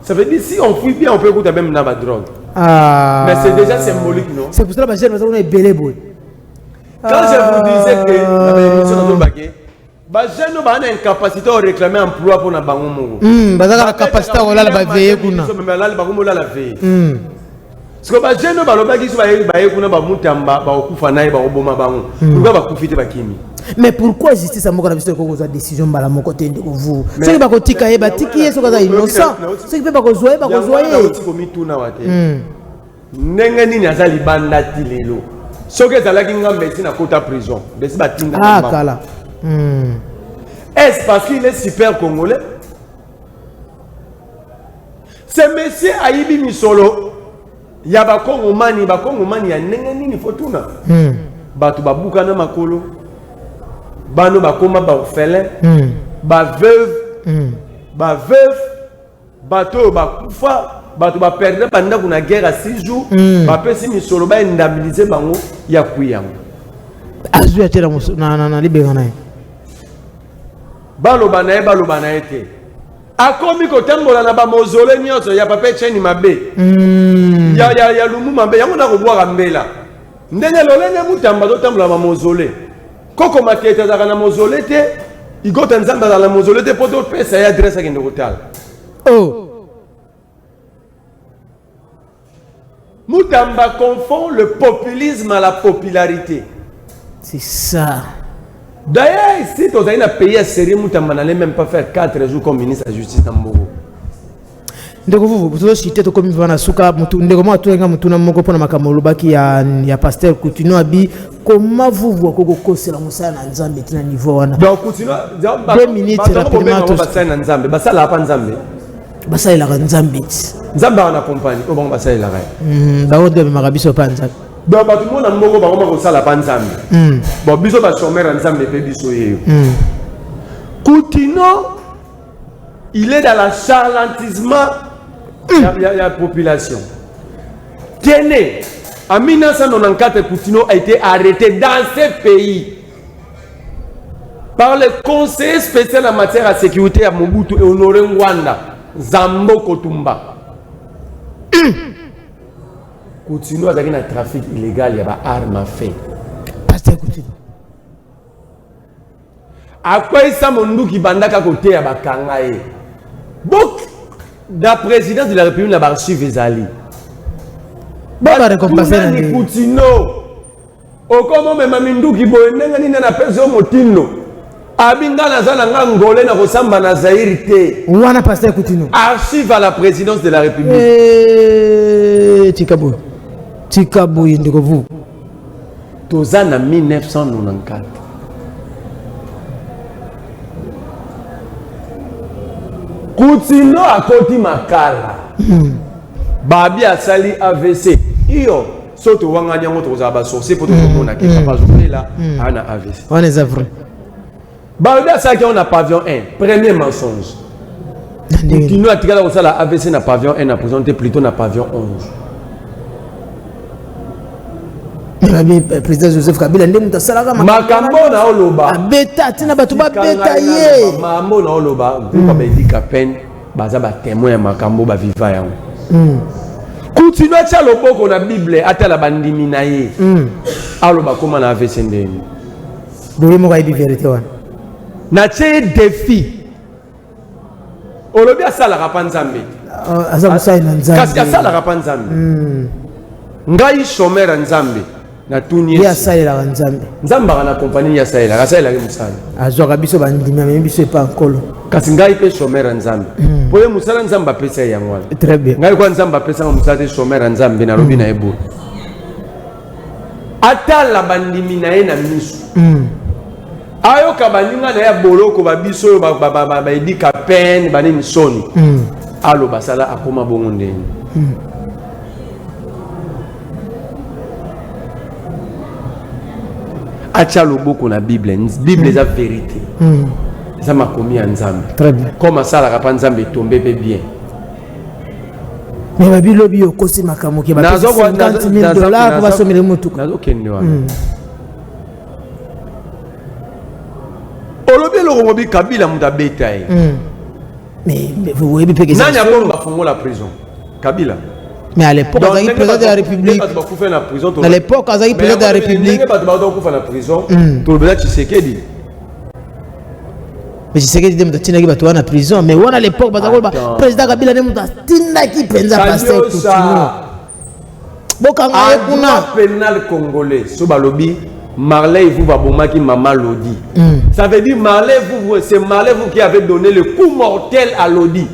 Ça veut dire si on fouille bien, on peut écouter même dans la drogue. Mais c'est déjà symbolique, non? C'est pour ça que je est belé. Quand je vous disais que dans l'émission de Bagué, les jeunes ont une capacité à réclamer un emploi pour la banque. Ils ont la capacité à la veiller. Parce que les jeunes mais pourquoi justice a une décision de côté de vous? C'est que vous avez innocent. C'est que vous avez prison. Est-ce parce qu'il est super congolais? Ce monsieur Aïbi Misolo. Il y a des Congomani, il y a des Fotuna. Batu babuka na makolo. Bano bakoma ba orphelin. Ba veuve. Bato bakufa. Batu ba perdre pendant une guerre à 6 jours. Ba pesi misolo ba indemniser bango ya kuyango. Azu ya tera na libengana. Baloba na ete. Akomi kotambola na ba mausolée nyonso ya papa Cheni mabe. Ya lumu mabe yango na kobwaka mbela. Ndenge lolenge Moutamba do tambola ba mausolée. Koko makete za na mausolée te, igota nzamba za na mausolée te poto pesa ya adresse akende kotala. Oh. Moutamba confond le populisme à la popularité. C'est ça. D'ailleurs, si tu as un pays sérieux, Moutamba n'allait même pas faire 4 jours comme ministre de la Justice dans Mbogo. Donc vous citez comme Ivana Souka, comment pasteur Coutinho abi, comment vous voyez que c'est la Moussa na Nzambe tina niveau wana. Donc Coutinho 2 minutes rapidement to basa na Nzambe, basa la pa Nzambe. Basa ila Nzambe. Nzambe ana compagnie, o bon basa ila rai. Ba o de marabiso pa Nzambe. Donc ba tout le monde na Mbogo ba ko sala pa Nzambe. Bon biso ba chômeur Nzambe pe biso yeyo. Coutinho il est dans la charlatanisme. Il y a la population. Tenez, en 1994, Coutinho a été arrêté dans ce pays par le conseiller spécial en matière de sécurité à Mobutu et Honoré Ngwanda, Zambo Kotumba. Coutinho a eu un trafic illégal, il y a des armes à feu. Pasteur Coutinho. À quoi il s'est mondu qui bandaka côté à Bakangaye? La présidence de la République n'a pas reçu Vezali. Baba récompenser na Coutinho. Okomo mema mindu ki boyenga ni na peso motino. Abinga na zana ngangole na kosamba na Zaire te. Wana pasteur Coutinho. Archive à la présidence de la République. Tikabo yindiko vous. Tozana 1994. Coutinho a koti makala. Babi a sali AVC. Iyo soto wanga nyango toza ba sorcier pour tout le monde qui pas jouer là ana AVC. On est vrai. Babi a sali on a pavillon 1. Premier mensonge. Coutinho a tiré au sala AVC na pavillon 1 na présenté plutôt na pavillon 11. Président Joseph Kabila ndé muta salaka makambo na oloba beta tina batu ba beta ye makambo na oloba groupe Bedika Pen baza ba témoin ya makambo ba viva yango. Coutinho atia loboko na Bible atala bandimi na ye aloba koma na AVC ndeni dole mo ka ibi vérité wana na tie défi olobi asalaka pa Nzambe asa musai na Nzambe kasi asalaka pa Nzambe ngai chômeur Nzambe na tuni ya salela Nzambe Nzambe na compagnie ya salela ke musala azwa biso bandimi mais biso pa nkolo kasi ngai pe chômeur Nzambe po ye musala Nzambe apesa yango wana très bien ngai kwa Nzambe apesa musala te chômeur Nzambe na lobi na ebo atala bandimi na ye na miso ayoka baninga na ya boloko babiso oyo baedika pene banini soni alo basala akoma bongo ndenge atia loboko na bible eza vérité eza makomi ya nzambe comme asalaka mpa nzambe etombe mpe bien mais babilobi okosi makambo ke ba $50,000 pour basomela motuka nazokende wana olobi eloko mobi Kabila mutu abeta ye mais vous voyez bien que nani abongo bafongola prison Kabila. Mais à l'époque, Azaki président de la République. À l'époque, Azaki président de la République. Mais Tshisekedi dit que Tinaki Batouan en prison. Mais on à l'époque, président Kabila dit que Tinaki Penza Pasteur Coutinho. Bokanga Ekuna. Pénal congolais. Sobalobi. Marley vous va bomaki Maman Lodi. Ça veut dire Marley vous, c'est Marley vous qui avez donné le coup mortel à Lodi.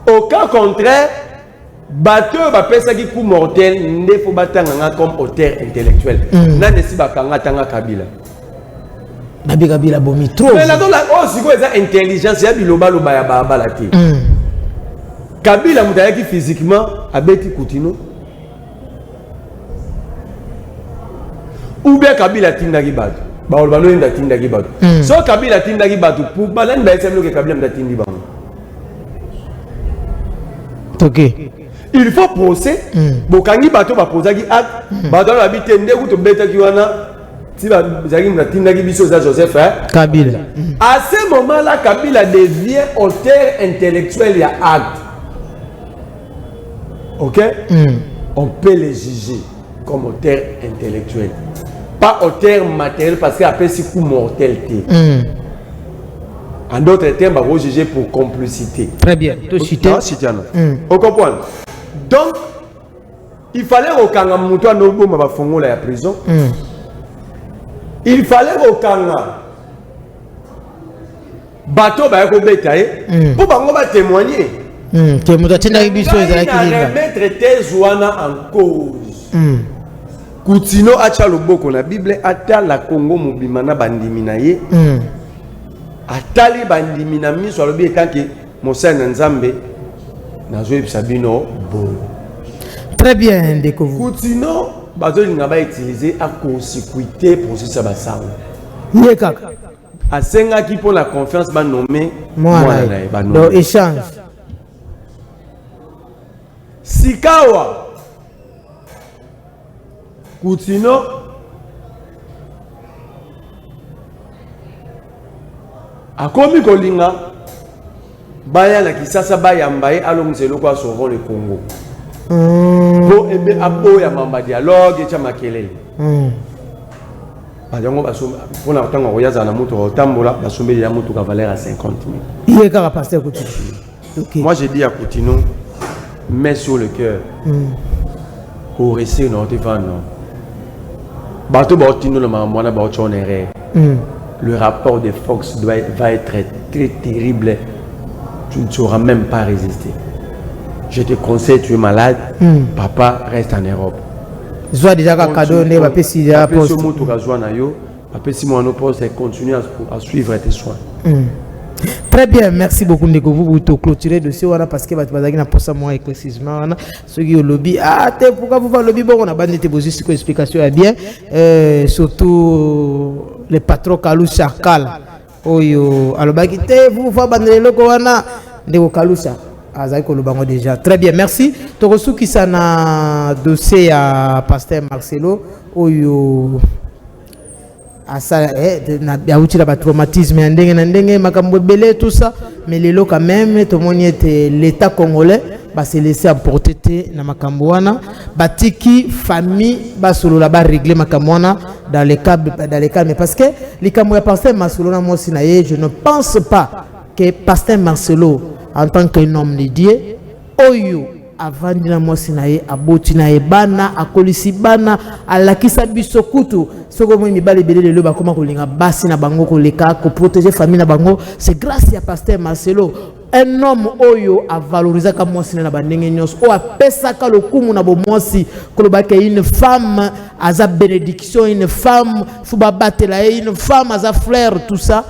Au cas contraire, bateau va pesa qui coup mortel ne faut batanga comme auteur intellectuel. Na nesi bakanga tanga Kabila. Nabi Kabila bomi trop. Mais là donc là oh c'est quoi ça intelligence ya biloba loba ya baba la té. Kabila mutaya qui physiquement abeti Coutinho. Ou bien Kabila tindaki batu. Ba olbano inda tindaki batu. So Kabila tindaki batu pour balane ba semlo que Kabila mda tindi bango. OK. Il faut procès. Bokangi bato ba posaki acte. Bato ba bitende ku to beta ki wana. Si ba zaki mda tindaki biso za Joseph Kabila. À ce moment-là Kabila devient auteur intellectuel ya acte. OK? On peut les juger comme auteur intellectuel. Pas auteur matériel parce qu'après c'est coup mortalité. En d'autres termes, on va juger pour complicité. Très bien. On comprend. Donc, il fallait au Kanga Moutoua Nobo Mabafongo la prison. Il fallait au Kanga Bateau Bayako Betaye pour Bangoba témoigner. Que Moutoua Tinabiso est à la remettre Tezouana en cause. Coutinho acha loboko na Bible ata la Congo mobimana bandiminaye atali bandimina miso alobi etanki mosana nzambe nazo ibsabino bo. Très bien ndeko vous. Coutinho bazo linga ba utiliser a consécuter processus ba sawa. Ye kaka asenga ki pour la confiance ba nommer moi ba nommer. Donc échange. Sikawa Coutinho akomi kolinga baya na kisasa baya mbaye alongzelo kwa sauver le Congo. Pour ebe aboya mamba dialogue cha makelele. Bajango basomba pour na tanga oyaza na moto otambola basombeli ya moto ka valeur à 50,000. Il est car pasteur Coutinho. OK. Moi j'ai dit à Coutinho mets sur le cœur. Au récit non non. Bato ba otino na mwana ba ochonere. Le rapport de Fox va être très terrible. Tu ne sauras même pas résister. Je te conseille, tu es malade. Papa, reste en Europe. Soit déjà cadeau, ne va pas si déjà poste. Continue à suivre tes soins. Très bien, merci beaucoup Ndeko vous pour clôturer le dossier parce que vous avez posé moi précisément ce qui est au lobby. Ah, pourquoi vous va lobby bon on a bandé vos explications bien surtout les patrons Kalou Chakal. Oyo alobaki te vous va bandé le koana Ndeko Kaloucha. Azako Lubango déjà. Très bien, merci. Tokosu qui sana dossier à pasteur Marcelo oyo asa na yauti la traumatisme ndenge na ndenge makambo belé tout ça mais lelo quand même tout monde était l'état congolais ba se laisser emporter na makambo wana batiki famille ba solo la ba régler makambo wana dans les cas mais parce que les kambo ya pasteur Marcelo na moi sinaye je ne pense pas que pasteur Marcelo en tant qu'un homme de Dieu oyo avant dina mwasi na ye aboti na ye bana akolisi bana alakisa biso kutu soko mo mibale belé lelo bakoma kolinga basi na bango koleka ko protéger famille na bango c'est grâce à pasteur Marcelo un homme oyo a valorisé comme moi na bandenge nyos o a pesaka le kumu na bo mwasi kolobaka une femme a sa bénédiction, une femme faut batela une femme a sa fleur tout ça.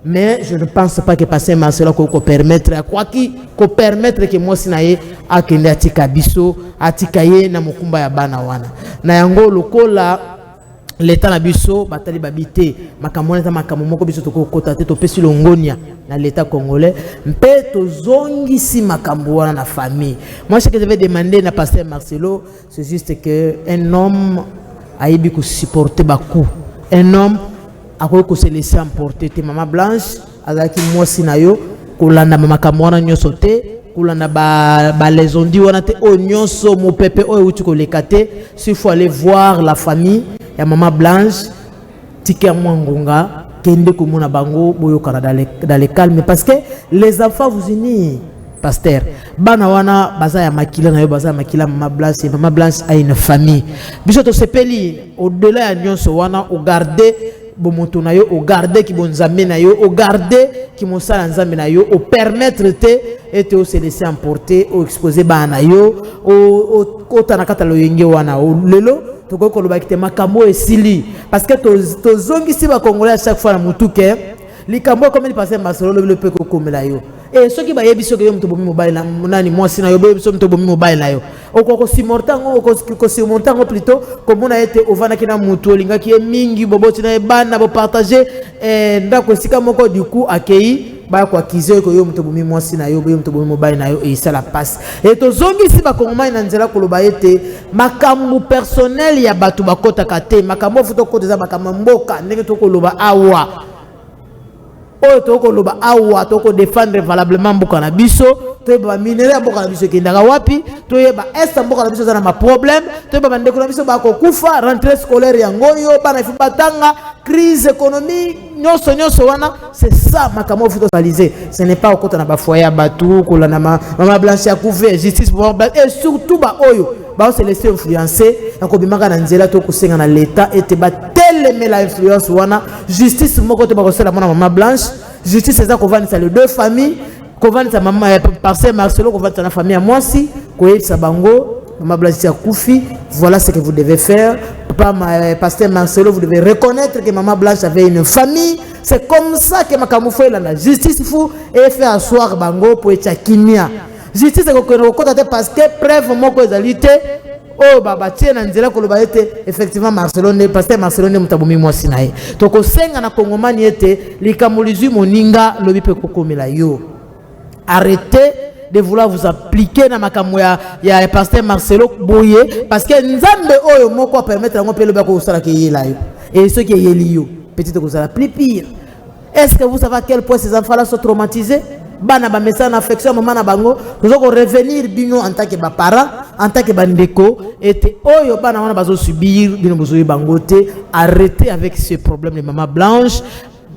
Mais je ne pense pas que passer Marcelo ko permettre quoi qui ko permettre que moi sinaye akende atika biso atikaye na mukumba ya bana wana na yango lokola l'état na biso batali babité makamona ta makamomoko biso toko kota te to pesi longonia na l'état congolais mpe to zongi si makambo wana na famille. Moi ce que je vais demander na pasteur Marcelo c'est juste que un homme aibi ko supporter baku, un homme a ko se laisser emporter te Maman Blanche azaki mwasi na yo kolanda makambo wana nyoso te kolanda ba les ondi wana te o nyonso mo pepe o uti ko lekate. S'il faut aller voir la famille ya Maman Blanche tike mwangonga kende komona bango boyo kana dans les calmes parce que les enfants vous unis pasteur bana wana baza ya makila na yo baza ya makila Maman Blanche et Maman Blanche a une famille biso to sepeli au-delà ya nyonso wana o garder bomoto na yo o garder ki bonzambe na yo o garder ki mosala nzambe na yo o permettre te et o se laisser emporter o exposer bana yo o tanakata lo yenge wana o lelo to ko loba ki te makambo esili parce que to zongi si ba congolais à chaque fois na mutuke likambo comme il passait Marcelo le pe ko komela yo et ceux qui ba yebi ceux qui yo mtobomi mobile na nani moi sina yo be so mtobomi mobile na yo ko simortango ko simortango plutôt comme on a été au vana kina mutu olinga ki mingi boboti na bana bo partager ndako sika moko du coup accueilli ba kwa kizo ko yo mtobomi moi sina yo be mtobomi mobile na yo et ça la passe et to zongi si ba kongoma ina nzela ko loba ete makambu personnel ya batu bakota kate makambo futo ko za makambo mboka ndenge to ko loba awa o toko loba awa toko défendre valablement mboka na biso to ba minere mboka na biso kindaka wapi to yeba est mboka na biso za na problème to ba ndeko na biso ba ko kufa rentrée scolaire ya ngoyo bana ifu batanga crise économique nyonso wana c'est ça makamo futo réaliser ce n'est pas au côté na ba foyer batu ko la na Maman Blanche ya couvert justice pour et surtout ba oyo ba se laisser influencer ko bimaka na nzela to kusenga na l'état et te ba tellement la influence wana justice moko te ba ko sala mona Maman Blanche justice c'est ça qu'on va dans les deux familles qu'on va dans maman pasteur Marcelo qu'on va dans la famille à Mwasi ko yesa bango Maman Blanche ya kufi voilà ce que vous devez faire papa pasteur Marcelo vous devez reconnaître que Maman Blanche avait une famille c'est comme ça que makamufo la justice il faut et faire asseoir bango pour être kimia justice ko ko parce que preuve moko ezalité oh baba tiena nzela ko loba ete effectivement Marcelo ne pasteur Marcelo ne mutabomi mwasi nae to ko senga na kongomani ete likamulizu moninga lobi pe kokomela yo arrêtez de vouloir vous appliquer na makambo ya pasteur Marcelo boye parce que nzambe oyo moko permettre ngo pe loba ko sala ke yela yo et ce qui est yeli yo peut-être que ça la plus pire. Est-ce que vous savez à quel point ces enfants là sont traumatisés bana ba message en affection maman na bango nous allons revenir bino en tant que ba parents en tant que bandeko et oyo bana wana bazo subir bino bozo bango te arrêtez avec ce problème de Maman Blanche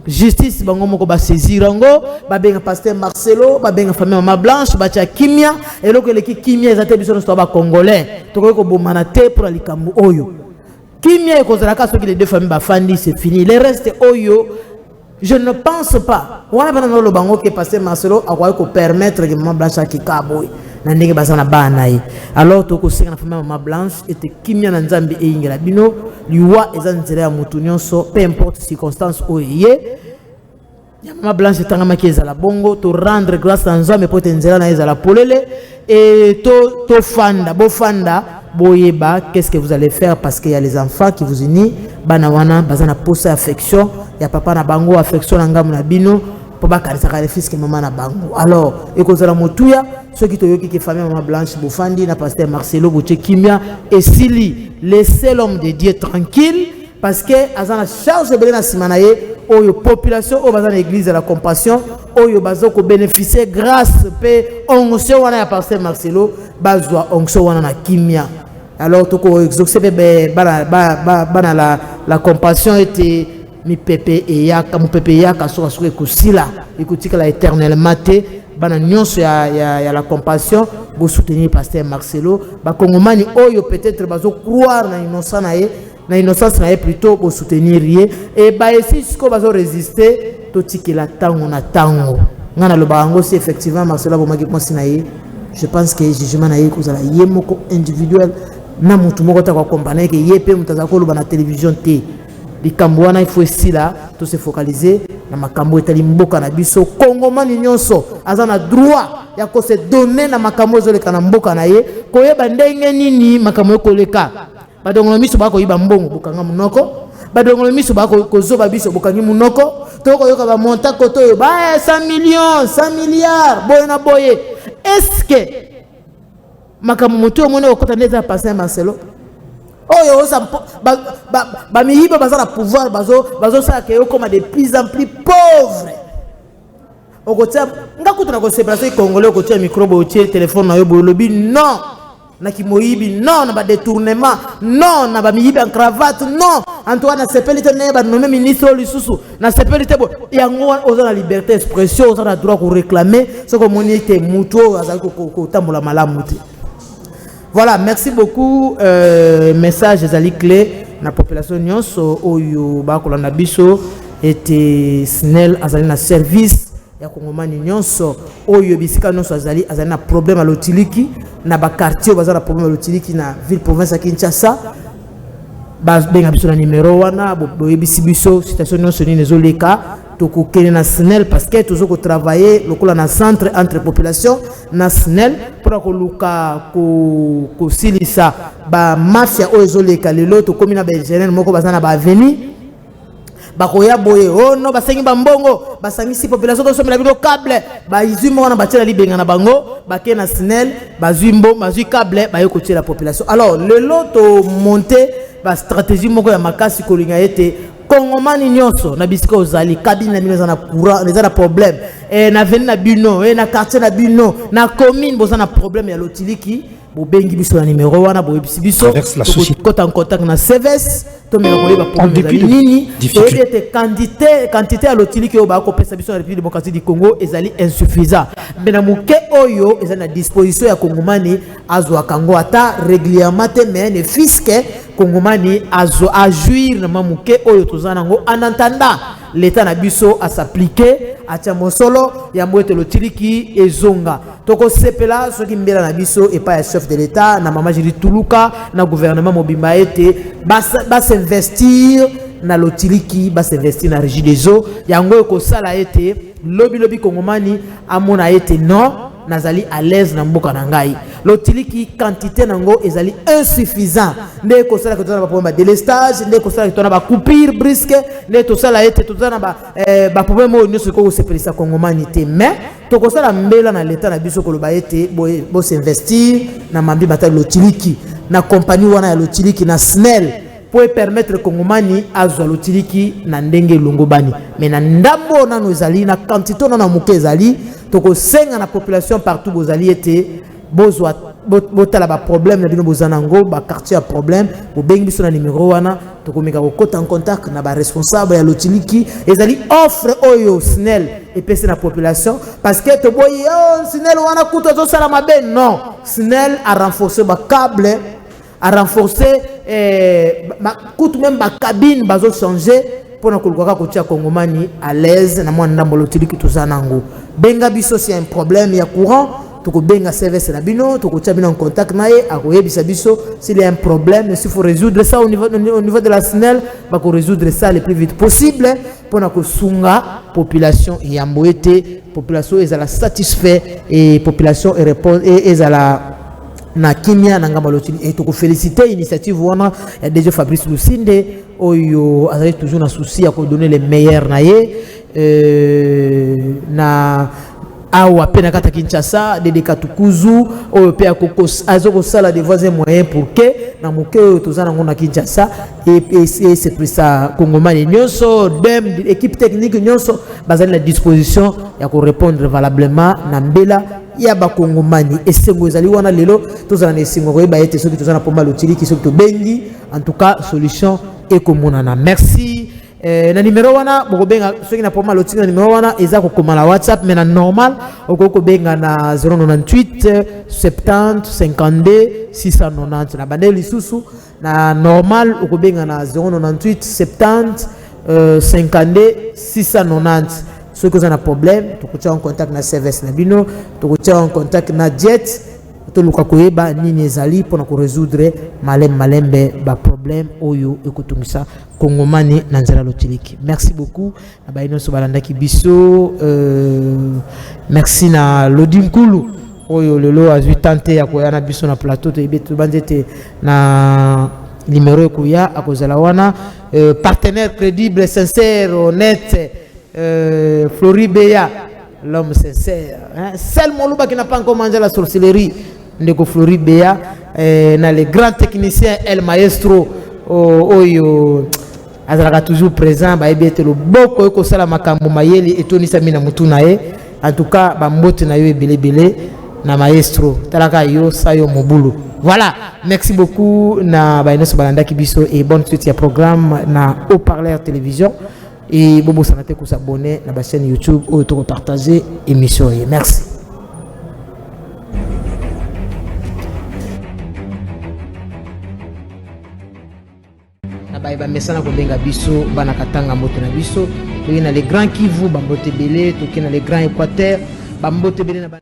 justice bango moko ba saisir ngo ba benga pasteur Marcelo ba benga famille Maman Blanche ba tia kimia et loko le kimia ezate biso no ba congolais to ko bomana te pour likambo oyo kimia ko zalaka soki les deux familles ba fandi c'est fini le reste oyo. Je ne pense pas. On a pas dans le bango que pasteur Marcelo a quoi permettre que Maman Blanche qui kaboy na ndenge bazana banayi. Alors to ko senga na famille Maman Blanche était kimia na nzambe e ingela bino liwa ezanzela ya mutu nyonso peu importe circonstance oye. Ya Maman Blanche tanga makiza la bongo to rendre grâce à nzambe pour tenzela na ezala polele et to fanda bo fanda boyeba qu'est-ce que vous allez faire parce qu'il y a les enfants qui vous unissent bana wana bazana posa affection ya papa na bango affection na ngamu na bino po bakanisa ka les fils que maman na bango alors ekozala motuya ceux qui toyoki que famille Maman Blanche bofandi na pasteur Marcelo boche kimia et sili laissez l'homme de Dieu tranquille parce que azana charge de na simanaye oyo population o bazana église de la compassion oyo bazoko bénéficier grâce pe onction wana ya pasteur Marcelo bazwa onction wana na kimia. Alors tout ko exaucer bana la compassion était mi pepe et yaka mu pepe yaka so so ko sila ikutika la éternellement te bana nyonso ya la compassion bo soutenir pasteur Marcelo ba kongomani oyo peut-être bazo croire na innocence na plutôt pour soutenir et ba esi ko bazo résister to tikela tango na tango ngana lo bango si effectivement Marcelo bomaki mwasi na ye je pense que jugement na ye kozala ye moko individuel na mutu moko ta ko comprendre que ye pe mutaza ko loba na télévision te likambo wana il faut ici là tout se focaliser na makambo etali mboka na biso kongomani nyonso azana droit ya ko se donner na makambo ezoleka na mboka na ye koyeba ndenge nini makambo ekoleka badongolo miso bako yiba mbongo bokanga munoko badongolo miso bako kozoba biso bokangi munoko toko yoka ba monta koto yo ba 100 millions 100 milliards boye na boye est-ce que makambo moto omone okota neza passer Marcelo oyo osa ba mihiba bazala pouvoir bazo sa ke okoma de plus en plus pauvre okotia ngakutu na ko se placer congolais okotia micro bo otie téléphone na yo bo lobi non na kimoyibi non na ba détournement non na ba miyibi en cravate non Antoine na sepelite ne ba nommé ministre lisusu na sepelite bo yango oza na liberté d'expression oza na droit ko réclamer ce que monite muto azali ko tambola malamu te. Voilà, merci beaucoup. Message ezali clé na population nyonso oyo ba ko landa biso était SNEL azali na service ya kongomani nyonso oyo bisika nyonso azali na problème à lotiliki na ba quartier bazala problème à lotiliki na ville province ya Kinshasa ba benga biso na numéro wana boyebisi biso situation nyonso nini ezoleka tokokene na SNEL parce que toujours ko travailler lokola na centre entre population na SNEL pour ko luka ko silisa ba mafia oyo ezoleka lelo to komina ba ingénieur moko bazana ba avenue bakoya boye oh no basengi bambongo basangisi population to somela bino câble ba izimo wana batela libenga na bango bake na SNEL bazwimbo bazwi câble ba yoko la population. Alors le lot to monter ba stratégie moko ya makasi kolinga ete kongomani nyonso na bisika ozali kabine na bino za na courant les na problème na veni na bino na quartier na bino na commune boza na problème ya lotiliki bobengi biso na numéro wana boyebisi biso kota en contact na CVS to mela koyeba problème nini et était quantité à lotiliki oba ko pesa biso na République démocratique du Congo ezali insuffisant bena muke oyo ezali na disposition ya kongomani azwa kango ata régulièrement te mais ne fisque kongomani azo ajuir na mamuke oyo tozana ngo en attendant l'état na biso à s'appliquer à Tiamosolo ya mwete lotiliki ezonga toko sepela soki mbela na biso et pas chef de l'état na mama Jiri Tuluka na gouvernement mobimba ete bas investir na lotiliki bas investir na régie des eaux yango ko sala ete lobi kongomani amona ete non nazali à l'aise na mboka na ngai lotiliki quantité nango ezali insuffisant nde ko sala ko tona ba problème de délestage nde ko sala ko tona ba coupure brusque nde to sala ete to tona ba problème o nyonso ko se pelisa kongomani te mais to ko sala mbela na l'état na biso ko loba ete bo s'investir na mambi bata lotiliki na compagnie wana ya lotiliki na SNEL pour permettre kongomani azwa lotiliki na ndenge longobani mais na ndambo nano ezali na quantité na muke ezali toko senga na population partout bozali ete bozwa botala ba problème na bino bozanango ba quartier a problème bo bengi biso na numéro wana toko meka ko kota en contact na ba responsable ya lotiliki ezali offre oyo SNEL et pese na population parce que to boy SNEL wana kuto zo sala mabe non SNEL a renforcer ba câble a renforcer kutu même ba cabine bazo changer pour na kulukaka kotia kongomani à l'aise na mwana ndambo lotiliki tozanango benga biso si y a un problème ya courant toko benga service na bino toko tia bino en contact naye akoyebisa biso s'il y a un problème s'il faut résoudre ça au niveau de la SNEL ba ko résoudre ça le plus vite possible pour na ko sunga population ya mboete population ezala satisfait et population et répond et ezala na kimia na ngamba lotili et toko féliciter initiative wana ya déjà Fabrice Lusinde oyo azali toujours na souci à donner les meilleurs na ye na awa pena kata Kinshasa de Katukuzu oyo pe akokos azoko sala des voisins moyens pour que na moke oyo tozana ngona Kinshasa et c'est pour ça kongomani nyonso dem équipe technique nyonso bazali na disposition ya ko répondre valablement na mbela ya ba kongomani esengo ezali wana lelo tozana na esengo ko yeba ete soki tozana pomba lotiliki soki to bengi en tout cas solution ekomonana. Merci. Na numéro wana boko benga soki na pomba lotiliki na numéro wana eza ko koma na WhatsApp mais na normal okoko benga na 098 70 52 690 na bande lisusu na normal okobenga na 098 70 52 690 ceux qui ont un problème tu en contact na service na bino tu en contact na jet to luka koyeba nini ezali pour ko résoudre malembe ba problème oyo ekutungisa kongomani na nzela lotiliki. Merci beaucoup na baino so balandaki biso merci na Lodinkulu oyo lelo azwi tante ya koyana biso na plateau to ibetu banzete na numéro koya akozala wana partenaire crédible sincère honnête Floribeya l'homme sincère hein? Seul Moluba qui n'a pas encore mangé la sorcellerie ndeko Floribeya na les grands techniciens El Maestro oyo azalaka toujours présent ba ebete lo boko ko sala makambo mayeli etonisa mina mutuna e en tout cas ba mbote na yo ebele na Maestro talaka yo sayo mobulu. Voilà, merci beaucoup na bainoso balanda kibiso et bonne suite ya programme na Haut-Parleur télévision et bobo sanate ko s'abonner na ba chaîne YouTube ou to partager émission. Merci. Na ba mesana ko benga biso bana katanga mbote na biso to na les grands Kivu ba mbote belé to na les grands Équateur ba mbote belé na ba